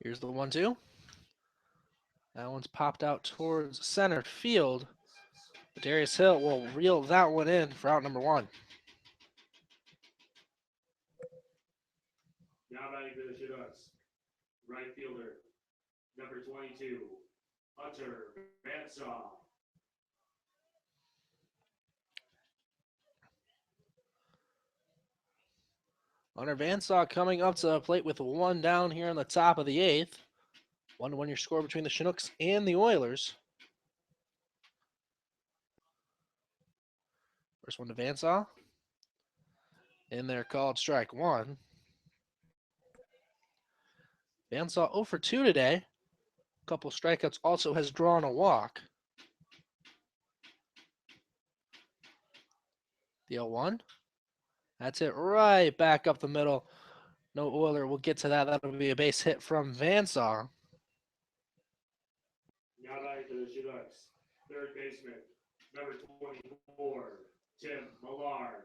Here's the 1-2. That one's popped out towards center field. But Darius Hill will reel that one in for out number 1. Now batting for the Chinooks, right fielder, number 22, Hunter Vansaw. Hunter Vansaw coming up to the plate with 1 down here in the top of the 8th. 1-1 your score between the Chinooks and the Oilers. First one to Vansaw. In there called strike 1. Vansaw 0 for 2 today. A couple strikeouts, also has drawn a walk. The 0-1. That's it right back up the middle. No Oiler will get to that. That'll be a base hit from Vansaw. Now batting for the Chinooks, third baseman, number 24, Tim Millard.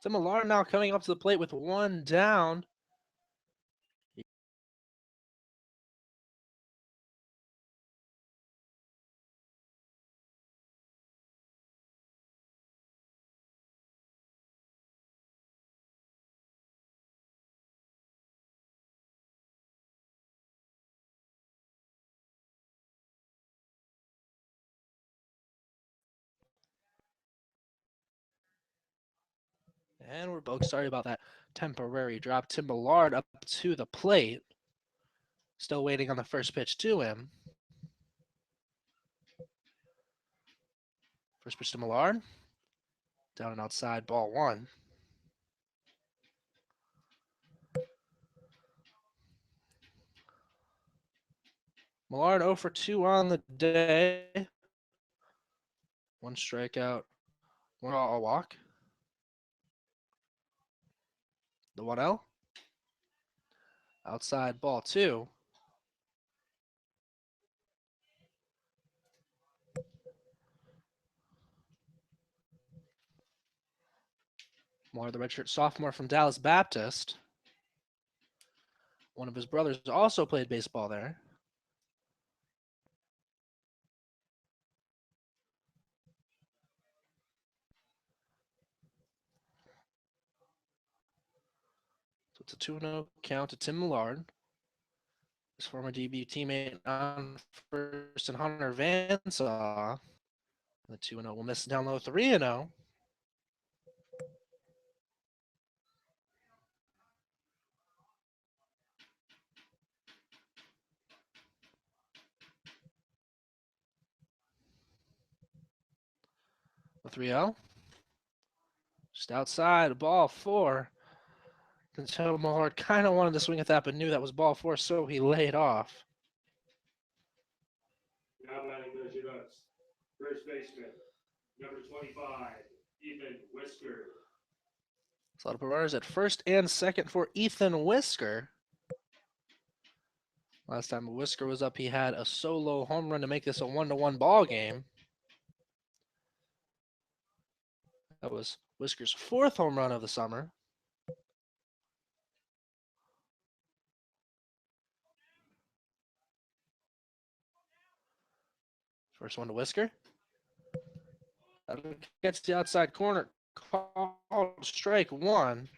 Tim Millard now coming up to the plate with 1 down. And we're both sorry about that temporary drop. Tim Millard up to the plate. Still waiting on the first pitch to him. First pitch to Millard. Down and outside, ball 1. Millard 0 for 2 on the day. 1 strikeout, 1 a walk. The 1-0. Outside, ball 2. Millard, the redshirt sophomore from Dallas Baptist. One of his brothers also played baseball there. So it's a 2-0 count to Tim Millard. his former debut teammate on first and Hunter Vansaw. The 2-0 will miss down low 3-0. The 3-0. Just outside, ball 4. Conchetta Mohart kind of wanted to swing at that, but knew that was ball 4, so he laid off. Now batting the Chinooks. First baseman, number 25, Ethan Whisker. So to put runners at first and second for Ethan Whisker. Last time Whisker was up, he had a solo home run to make this a 1-1 ball game. That was Whisker's 4th home run of the summer. First one to Whisker. That gets the outside corner. Called strike 1.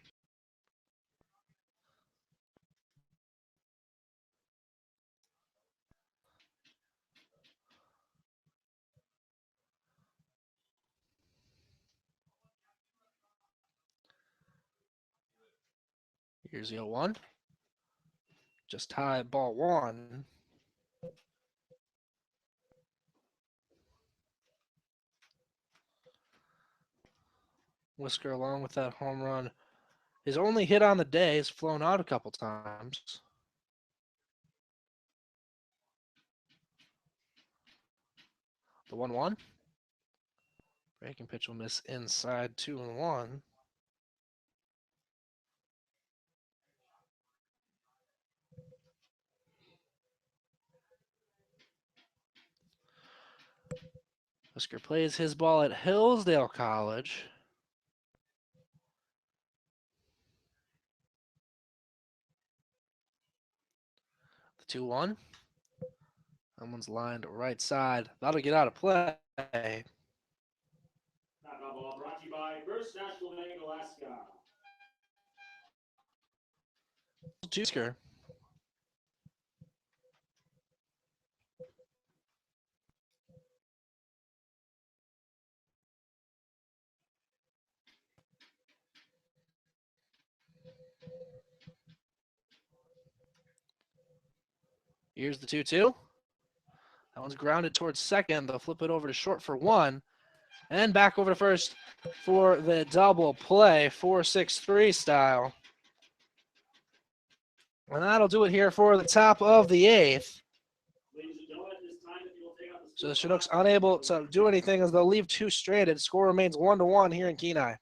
Here's the 0-1. Just high, ball 1. Whisker, along with that home run, his only hit on the day, has flown out a couple times. The 1-1. Breaking pitch will miss inside 2-1. Whisker plays his ball at Hillsdale College. The 2-1. That one's lined right side. That'll get out of play. That ball brought to you by First National Bank, Alaska. Whisker. Here's the 2-2. That one's grounded towards second. They'll flip it over to short for 1. And back over to first for the double play, 4-6-3 style. And that'll do it here for the top of the 8th. So the Chinooks unable to do anything as they'll leave 2 stranded. Score remains 1-1 here in Kenai.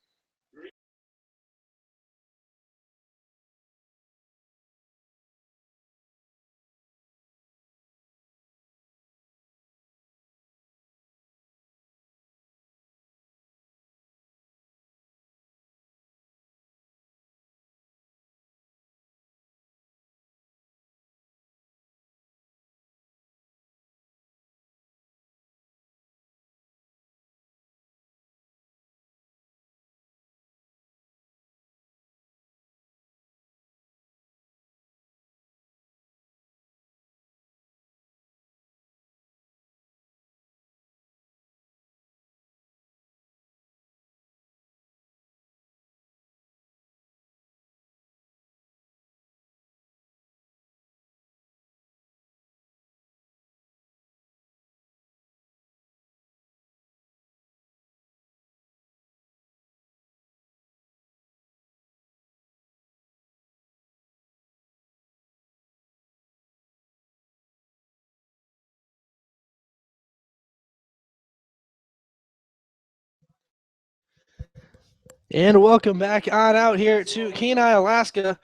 And welcome back on out here to Kenai, Alaska.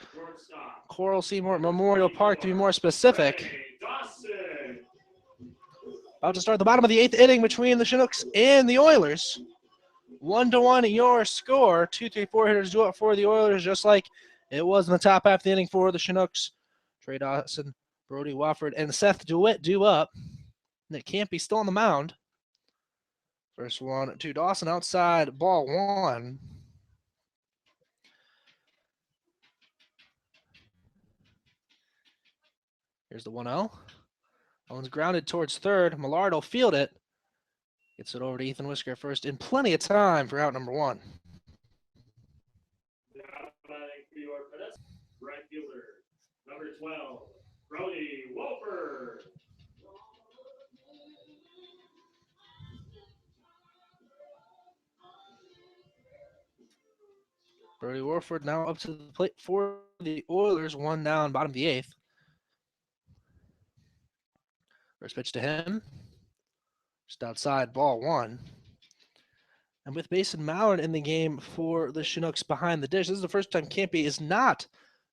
Coral Seymour Memorial Park, to be more specific. About to start the bottom of the 8th inning between the Chinooks and the Oilers. 1-1 your score. 2, 3, 4 hitters do it for the Oilers, just like it was in the top half of the inning for the Chinooks. Trey Dawson, Brody Wofford, and Seth DeWitt do up. Nick Campy still on the mound. First one to Dawson outside, ball 1. Here's the 1-0. That one's grounded towards third. Millard will field it. Gets it over to Ethan Whisker at first in plenty of time for out number 1. Now batting for your Pedestrians, right fielder, number 12, Brody Wolford. Brody Warford now up to the plate for the Oilers. 1 down, bottom of the 8th. First pitch to him. Just outside, ball 1. And with Mason Mallard in the game for the Chinooks behind the dish, this is the first time Campy is not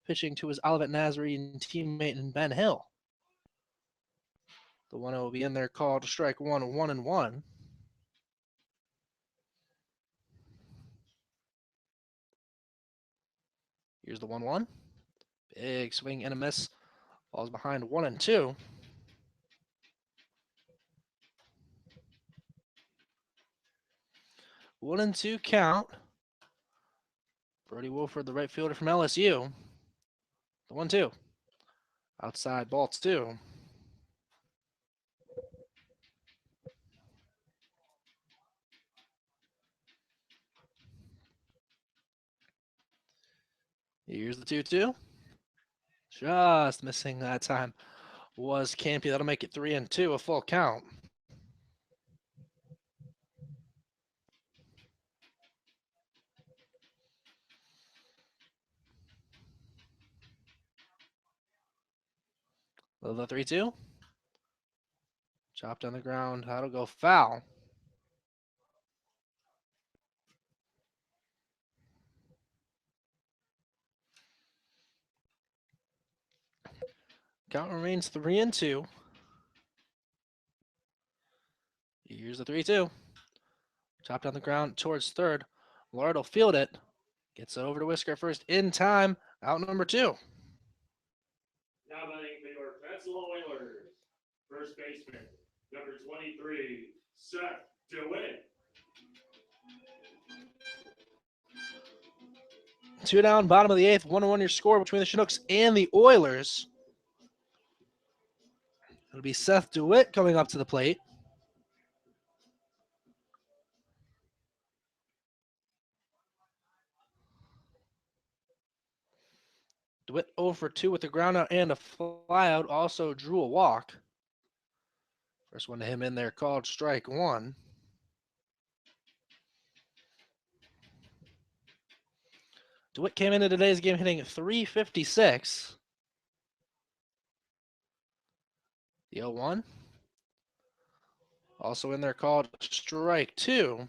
pitching to his Olivet Nazarene teammate in Ben Hill. The 1-0 will be in there, called strike 1, 1-1. Here's the 1-1. Big swing and a miss. Ball's behind 1-2. One and two count. Brody Wolford, the right fielder from LSU. The 1-2. Outside, ball 2. Here's the 2-2. Just missing that time was Campy. That'll make it 3-2, a full count. The 3-2. Chopped on the ground. That'll go foul. Count remains 3-2. Here's the 3-2. Chopped on the ground towards third. Lard will field it. Gets it over to Whisker first in time. Out number 2. Now batting for your Peninsular Oilers, first baseman, number 23, Seth DeWitt. 2 down, bottom of the 8th. 1-1 your score between the Chinooks and the Oilers. It'll be Seth DeWitt coming up to the plate. DeWitt 0 for 2 with a groundout and a flyout. Also drew a walk. First one to him in there, called strike 1. DeWitt came into today's game hitting .356. The 0-1. Also in there, called strike 2.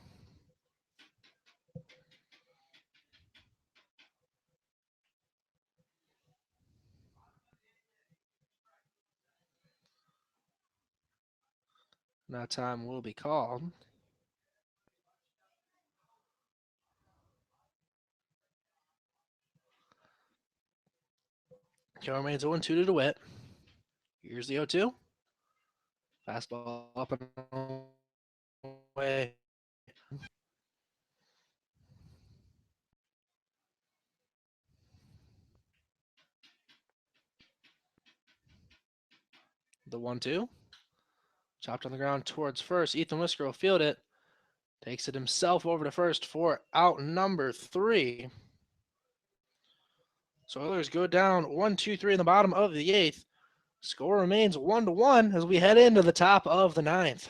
Now time will be called. Count remains 0-2 to DeWitt. Here's the 0-2. Fastball up and away. The 1-2. Chopped on the ground towards first. Ethan Whisker will field it. Takes it himself over to first for out number 3. So Oilers go down 1-2-3 in the bottom of the 8th. Score remains 1-1 as we head into the top of the 9th.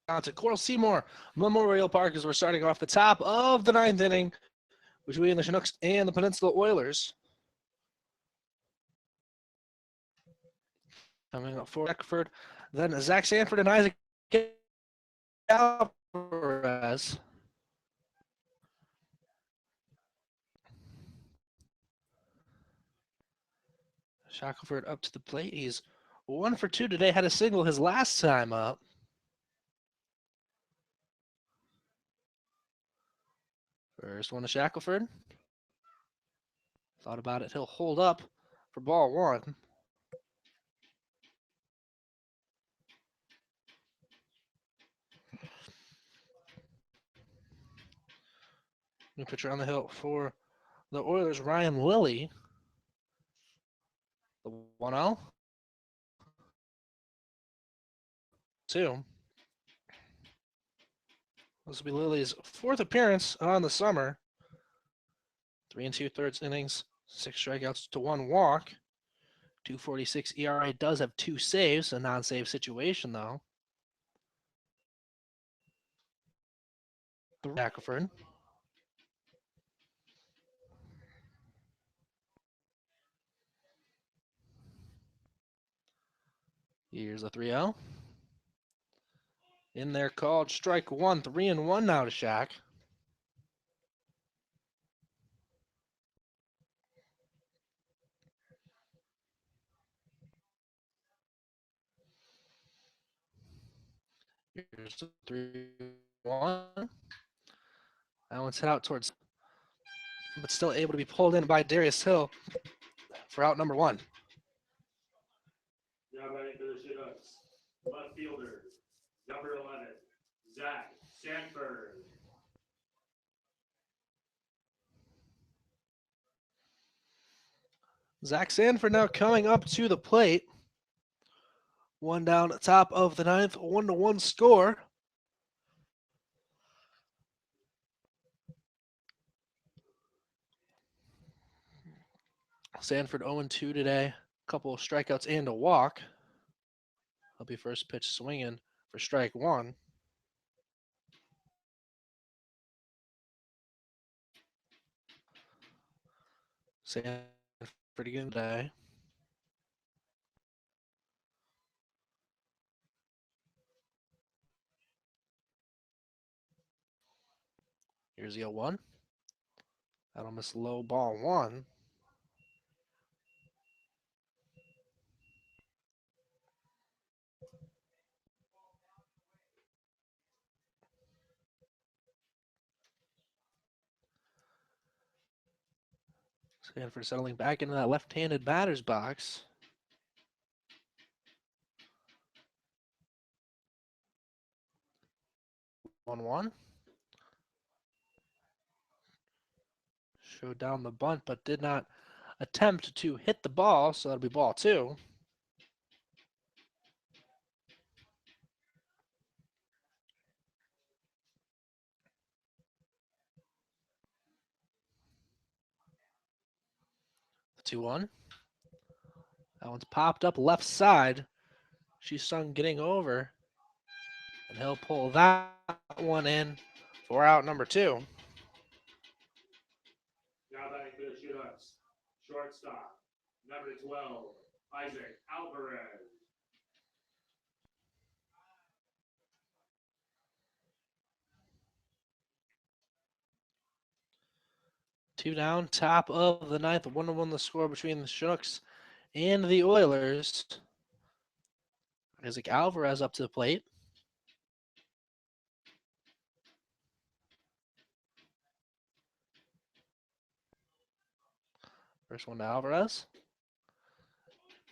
down to Coral Seymour Memorial Park as we're starting off the top of the ninth inning between the Chinooks and the Peninsula Oilers. Coming up for Beckford, then Zach Sanford and Isaac Alvarez. Shackelford up to the plate. He's 1 for 2 today. Had a single his last time up. First one to Shackelford. Thought about it. He'll hold up for ball one. New pitcher on the hill for the Oilers, Ryan Lilly. The 1-0. 2. This will be Lilly's 4th appearance on the summer. 3 2/3 innings, 6 strikeouts to 1 walk. 2.46 ERA, does have 2 saves, a non-save situation though. The Shackelford. Here's a 3-0. In there called strike one, 3-1 now to Shack. Here's the 3-1. That one's hit out towards, but still able to be pulled in by Darius Hill for out number 1. Now batting for the Chinooks, left fielder, number 11, Zach Sanford. Zach Sanford now coming up to the plate. 1 down, top of the 9th, 1-1 score. Sanford 0-2 today. A couple of strikeouts and a walk. He'll be first pitch swinging for strike 1. Sanford pretty good today. Here's the 0-1. That'll miss low, ball 1. Sanford settling back into that left-handed batter's box. 1-1. Showed down the bunt, but did not attempt to hit the ball, so that'll be ball 2. The 2-1. That one's popped up left side. Sung getting over, and he'll pull that one in for out number 2. Now batting for the Chinooks, shortstop, number 12, Isaac Alvarez. 2 down, top of the 9th, 1-1 the score between the Chinooks and the Oilers. Isaac Alvarez up to the plate. First one to Alvarez.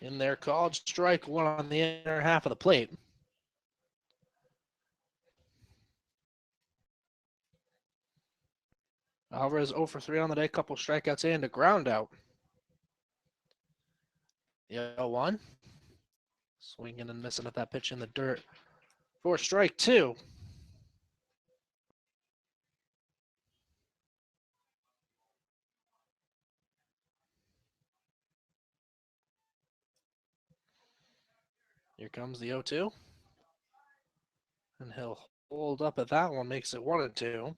In there, called strike 1 on the inner half of the plate. Alvarez 0 for 3 on the day, couple strikeouts and a ground out. The 0-1. Swinging and missing at that pitch in the dirt for strike 2. Here comes the 0-2. And he'll hold up at that one, makes it 1-2.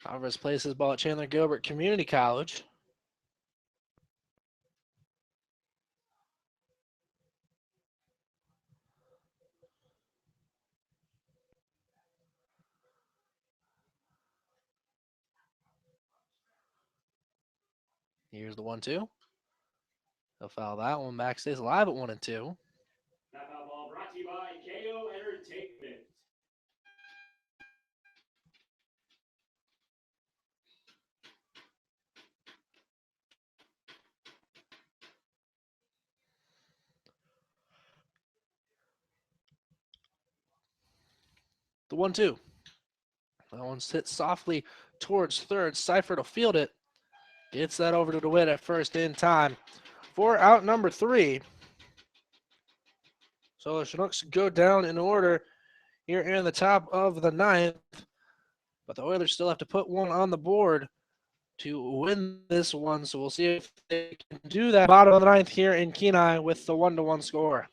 Alvarez plays his ball at Chandler Gilbert Community College. Here's the 1-2. He'll foul that one back, stays alive at 1-2. That foul ball brought to you by KO Entertainment. The 1-2. That one's hit softly towards third. Seifert will field it. Gets that over to DeWitt at first in time for out number 3. So the Chinooks go down in order here in the top of the 9th. But the Oilers still have to put one on the board to win this one. So we'll see if they can do that. Bottom of the 9th here in Kenai with the 1-1 score.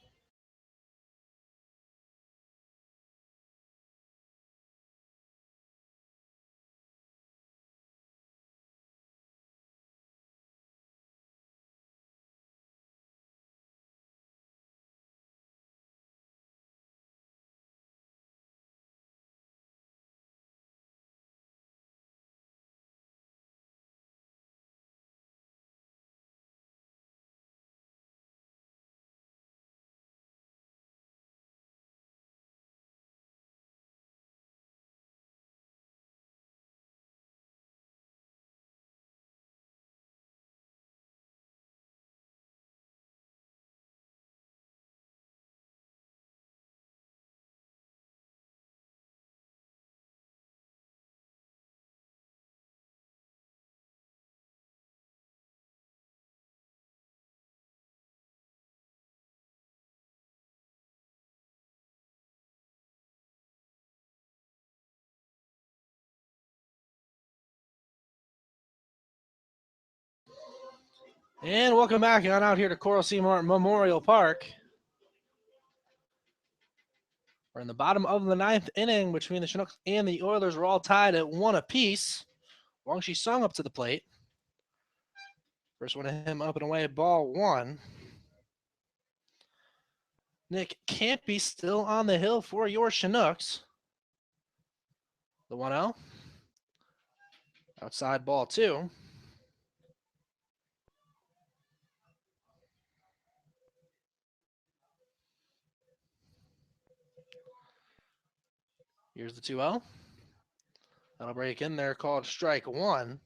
And welcome back on out here to Coral Seymour Memorial Park. We're in the bottom of the 9th inning between the Chinooks and the Oilers. We're all tied at 1 apiece. Wangshi Sung up to the plate. First one to him up and away, ball 1. Nick Campy still on the hill for your Chinooks. The 1-0. Outside ball 2. Here's the 2-0. That'll break in there, called strike 1.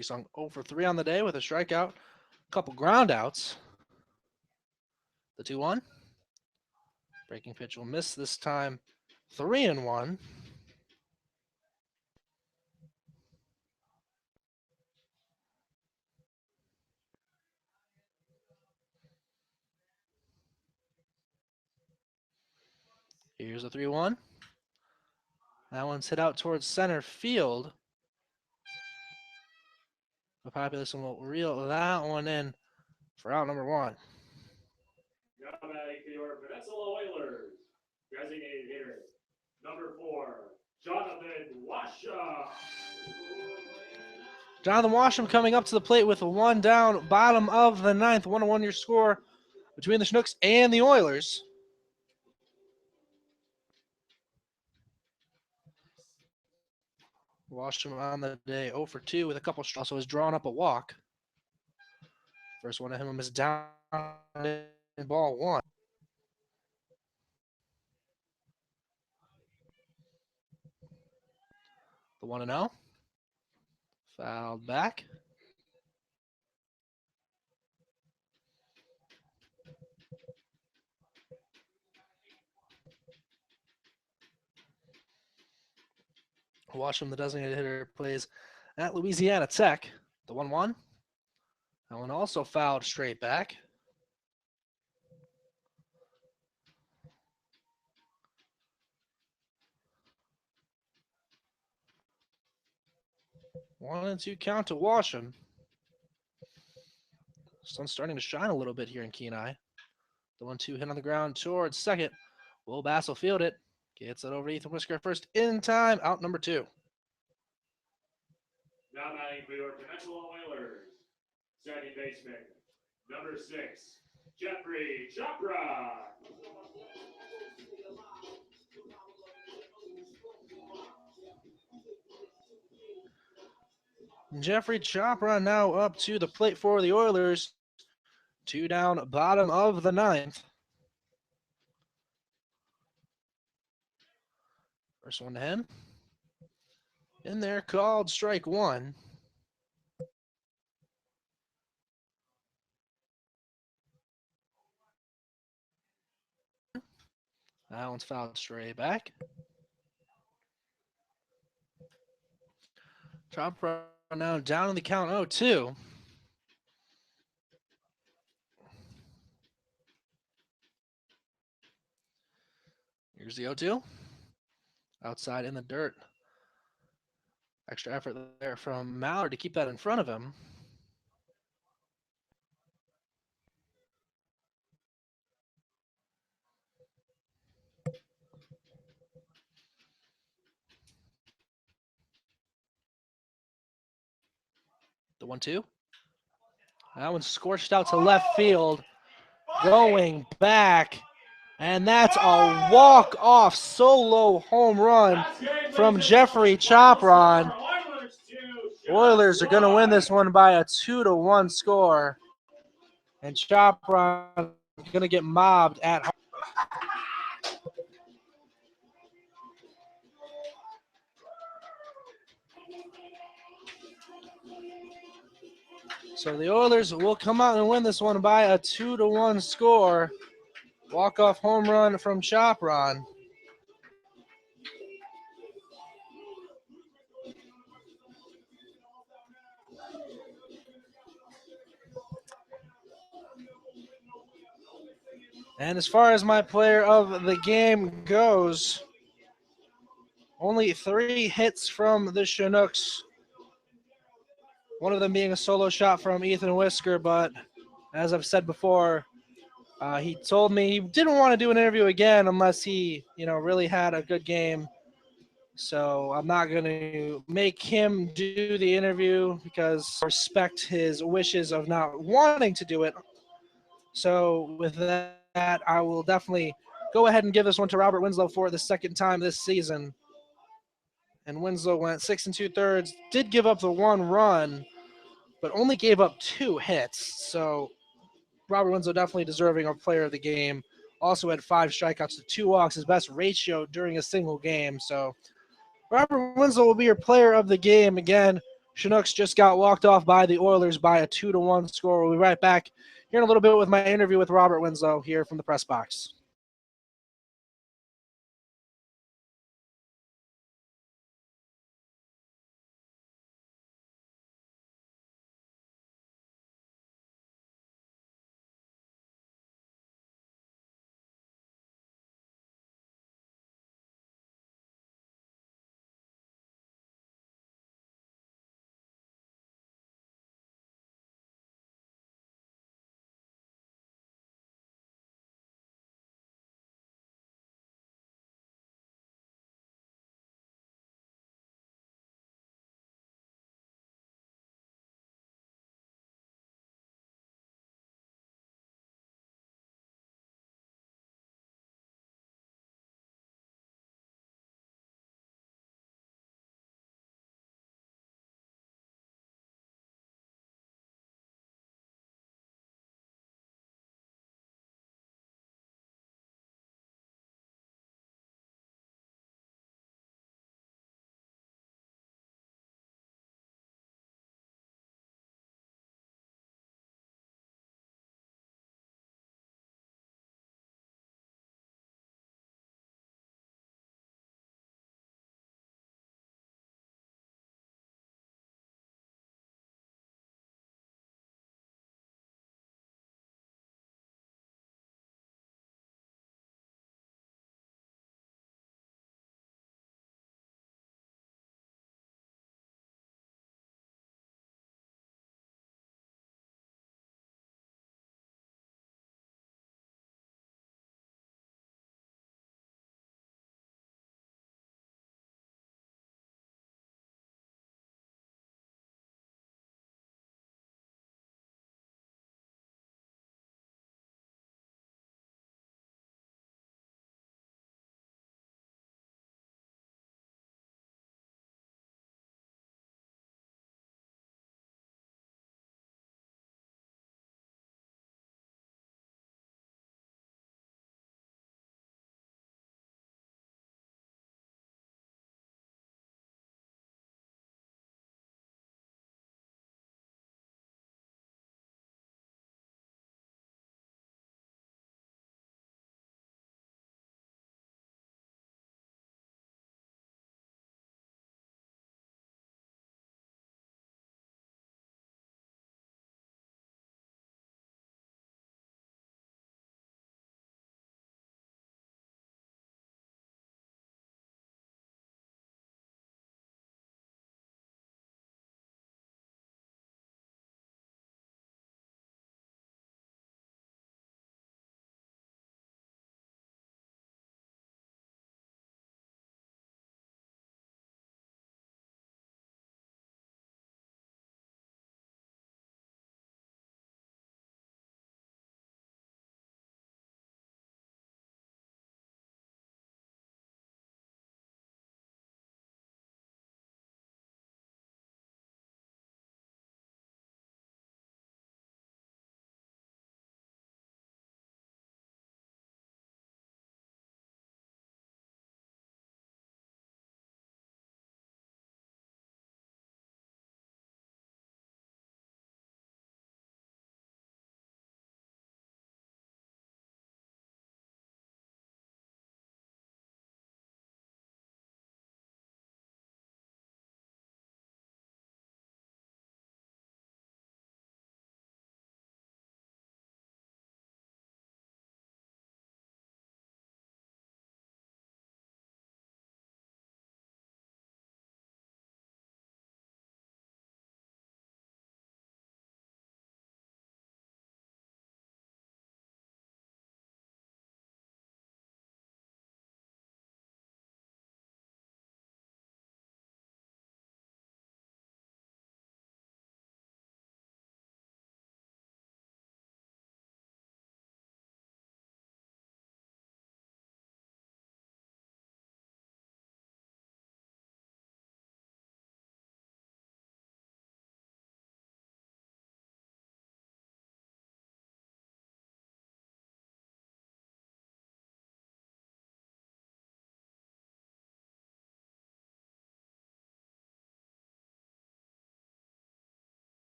Sung 0 for 3 on the day with a strikeout, a couple ground outs. The 2-1. Breaking pitch will miss this time. 3-1. Here's a 3-1. That one's hit out towards center field. The Populous will reel that one in for out number 1. Now batting for your Peninsula Oilers, designated hitter, number 4, Jonathan Washa. Jonathan Washam coming up to the plate with a 1 down, bottom of the 9th. 1-1 your score between the Chinooks and the Oilers. Washam on the day 0 for 2 with a couple strikes. Also has drawn up a walk. First one to him is down in ball 1. The 1-0. Fouled back. Washam, the designated hitter, plays at Louisiana Tech. The 1-1. That one also fouled straight back. One and two count to Washam. Sun's starting to shine a little bit here in Kenai. The 1-2 hit on the ground towards second. Will Bass will field it. Gets it over to Ethan Whisker first in time. Out number 2. Now batting for your Peninsula Oilers, second baseman, number 6, Jeffrey Chopra. Jeffrey Chopra now up to the plate for the Oilers. 2 down, bottom of the 9th. First one to him. In there, called strike 1. That one's fouled straight back. Chopra now down in the count 0-2. Here's the 0-2. Outside in the dirt. Extra effort there from Mallard to keep that in front of him. The 1-2. That one's scorched out to left field. Going back. And that's a walk-off solo home run from Jeffrey Chopra. Oilers are going to win this one by a 2-1 score. And Chopra is going to get mobbed at home. So the Oilers will come out and win this one by a 2-1 score. Walk-off home run from Chopra. And as far as my player of the game goes, only 3 hits from the Chinooks. One of them being a solo shot from Ethan Whisker, but as I've said before, he told me he didn't want to do an interview again unless he, really had a good game. So I'm not going to make him do the interview because I respect his wishes of not wanting to do it. So with that, I will definitely go ahead and give this one to Robert Winslow for the second time this season. And Winslow went 6 2/3, did give up the 1 run, but only gave up 2 hits. So Robert Winslow definitely deserving of player of the game. Also had 5 strikeouts to 2 walks, his best ratio during a single game. So Robert Winslow will be your player of the game. Again, Chinooks just got walked off by the Oilers by a 2-1 score. We'll be right back here in a little bit with my interview with Robert Winslow here from the press box.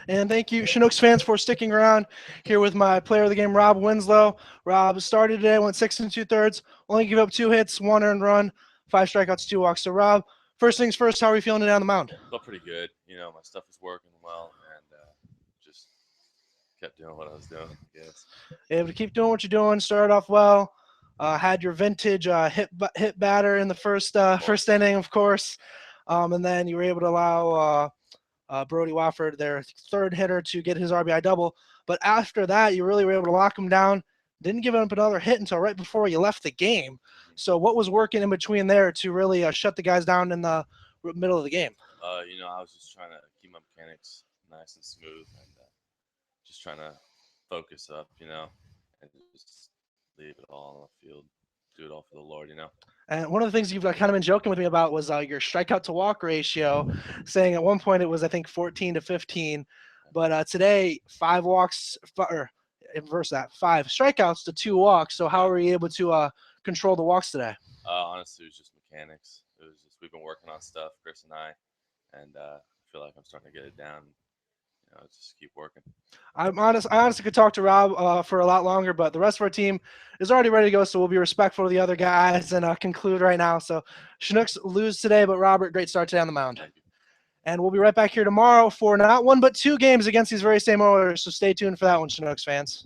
And thank you, Chinooks fans, for sticking around here with my player of the game, Rob Winslow. Rob started today, went 6 2/3, only gave up 2 hits, 1 earned run, 5 strikeouts, 2 walks. So, Rob, first things first, how are you feeling today on the mound? Felt pretty good. My stuff was working well, and just kept doing what I was doing. I guess. Able to keep doing what you're doing, started off well. Had your vintage hit batter in the first inning, of course, and then you were able to allow Brody Wofford, their third hitter, to get his RBI double. But after that, you really were able to lock him down. Didn't give up another hit until right before you left the game. So what was working in between there to really shut the guys down in the middle of the game? I was just trying to keep my mechanics nice and smooth, and just trying to focus up, and just leave it all on the field, do it all for the Lord. And one of the things you've kind of been joking with me about was your strikeout to walk ratio, saying at one point it was, I think, 14 to 15. But today, 5 walks, or inverse that, 5 strikeouts to 2 walks. So how were you able to control the walks today? Honestly, it was just mechanics. It was just we've been working on stuff, Chris and I, and I feel like I'm starting to get it down. Just keep working. I honestly could talk to Rob for a lot longer, but the rest of our team is already ready to go, so we'll be respectful of the other guys and conclude right now. So Chinooks lose today, but Robert, great start today on the mound. Thank you. And we'll be right back here tomorrow for not one but 2 games against these very same Oilers, so stay tuned for that one, Chinooks fans.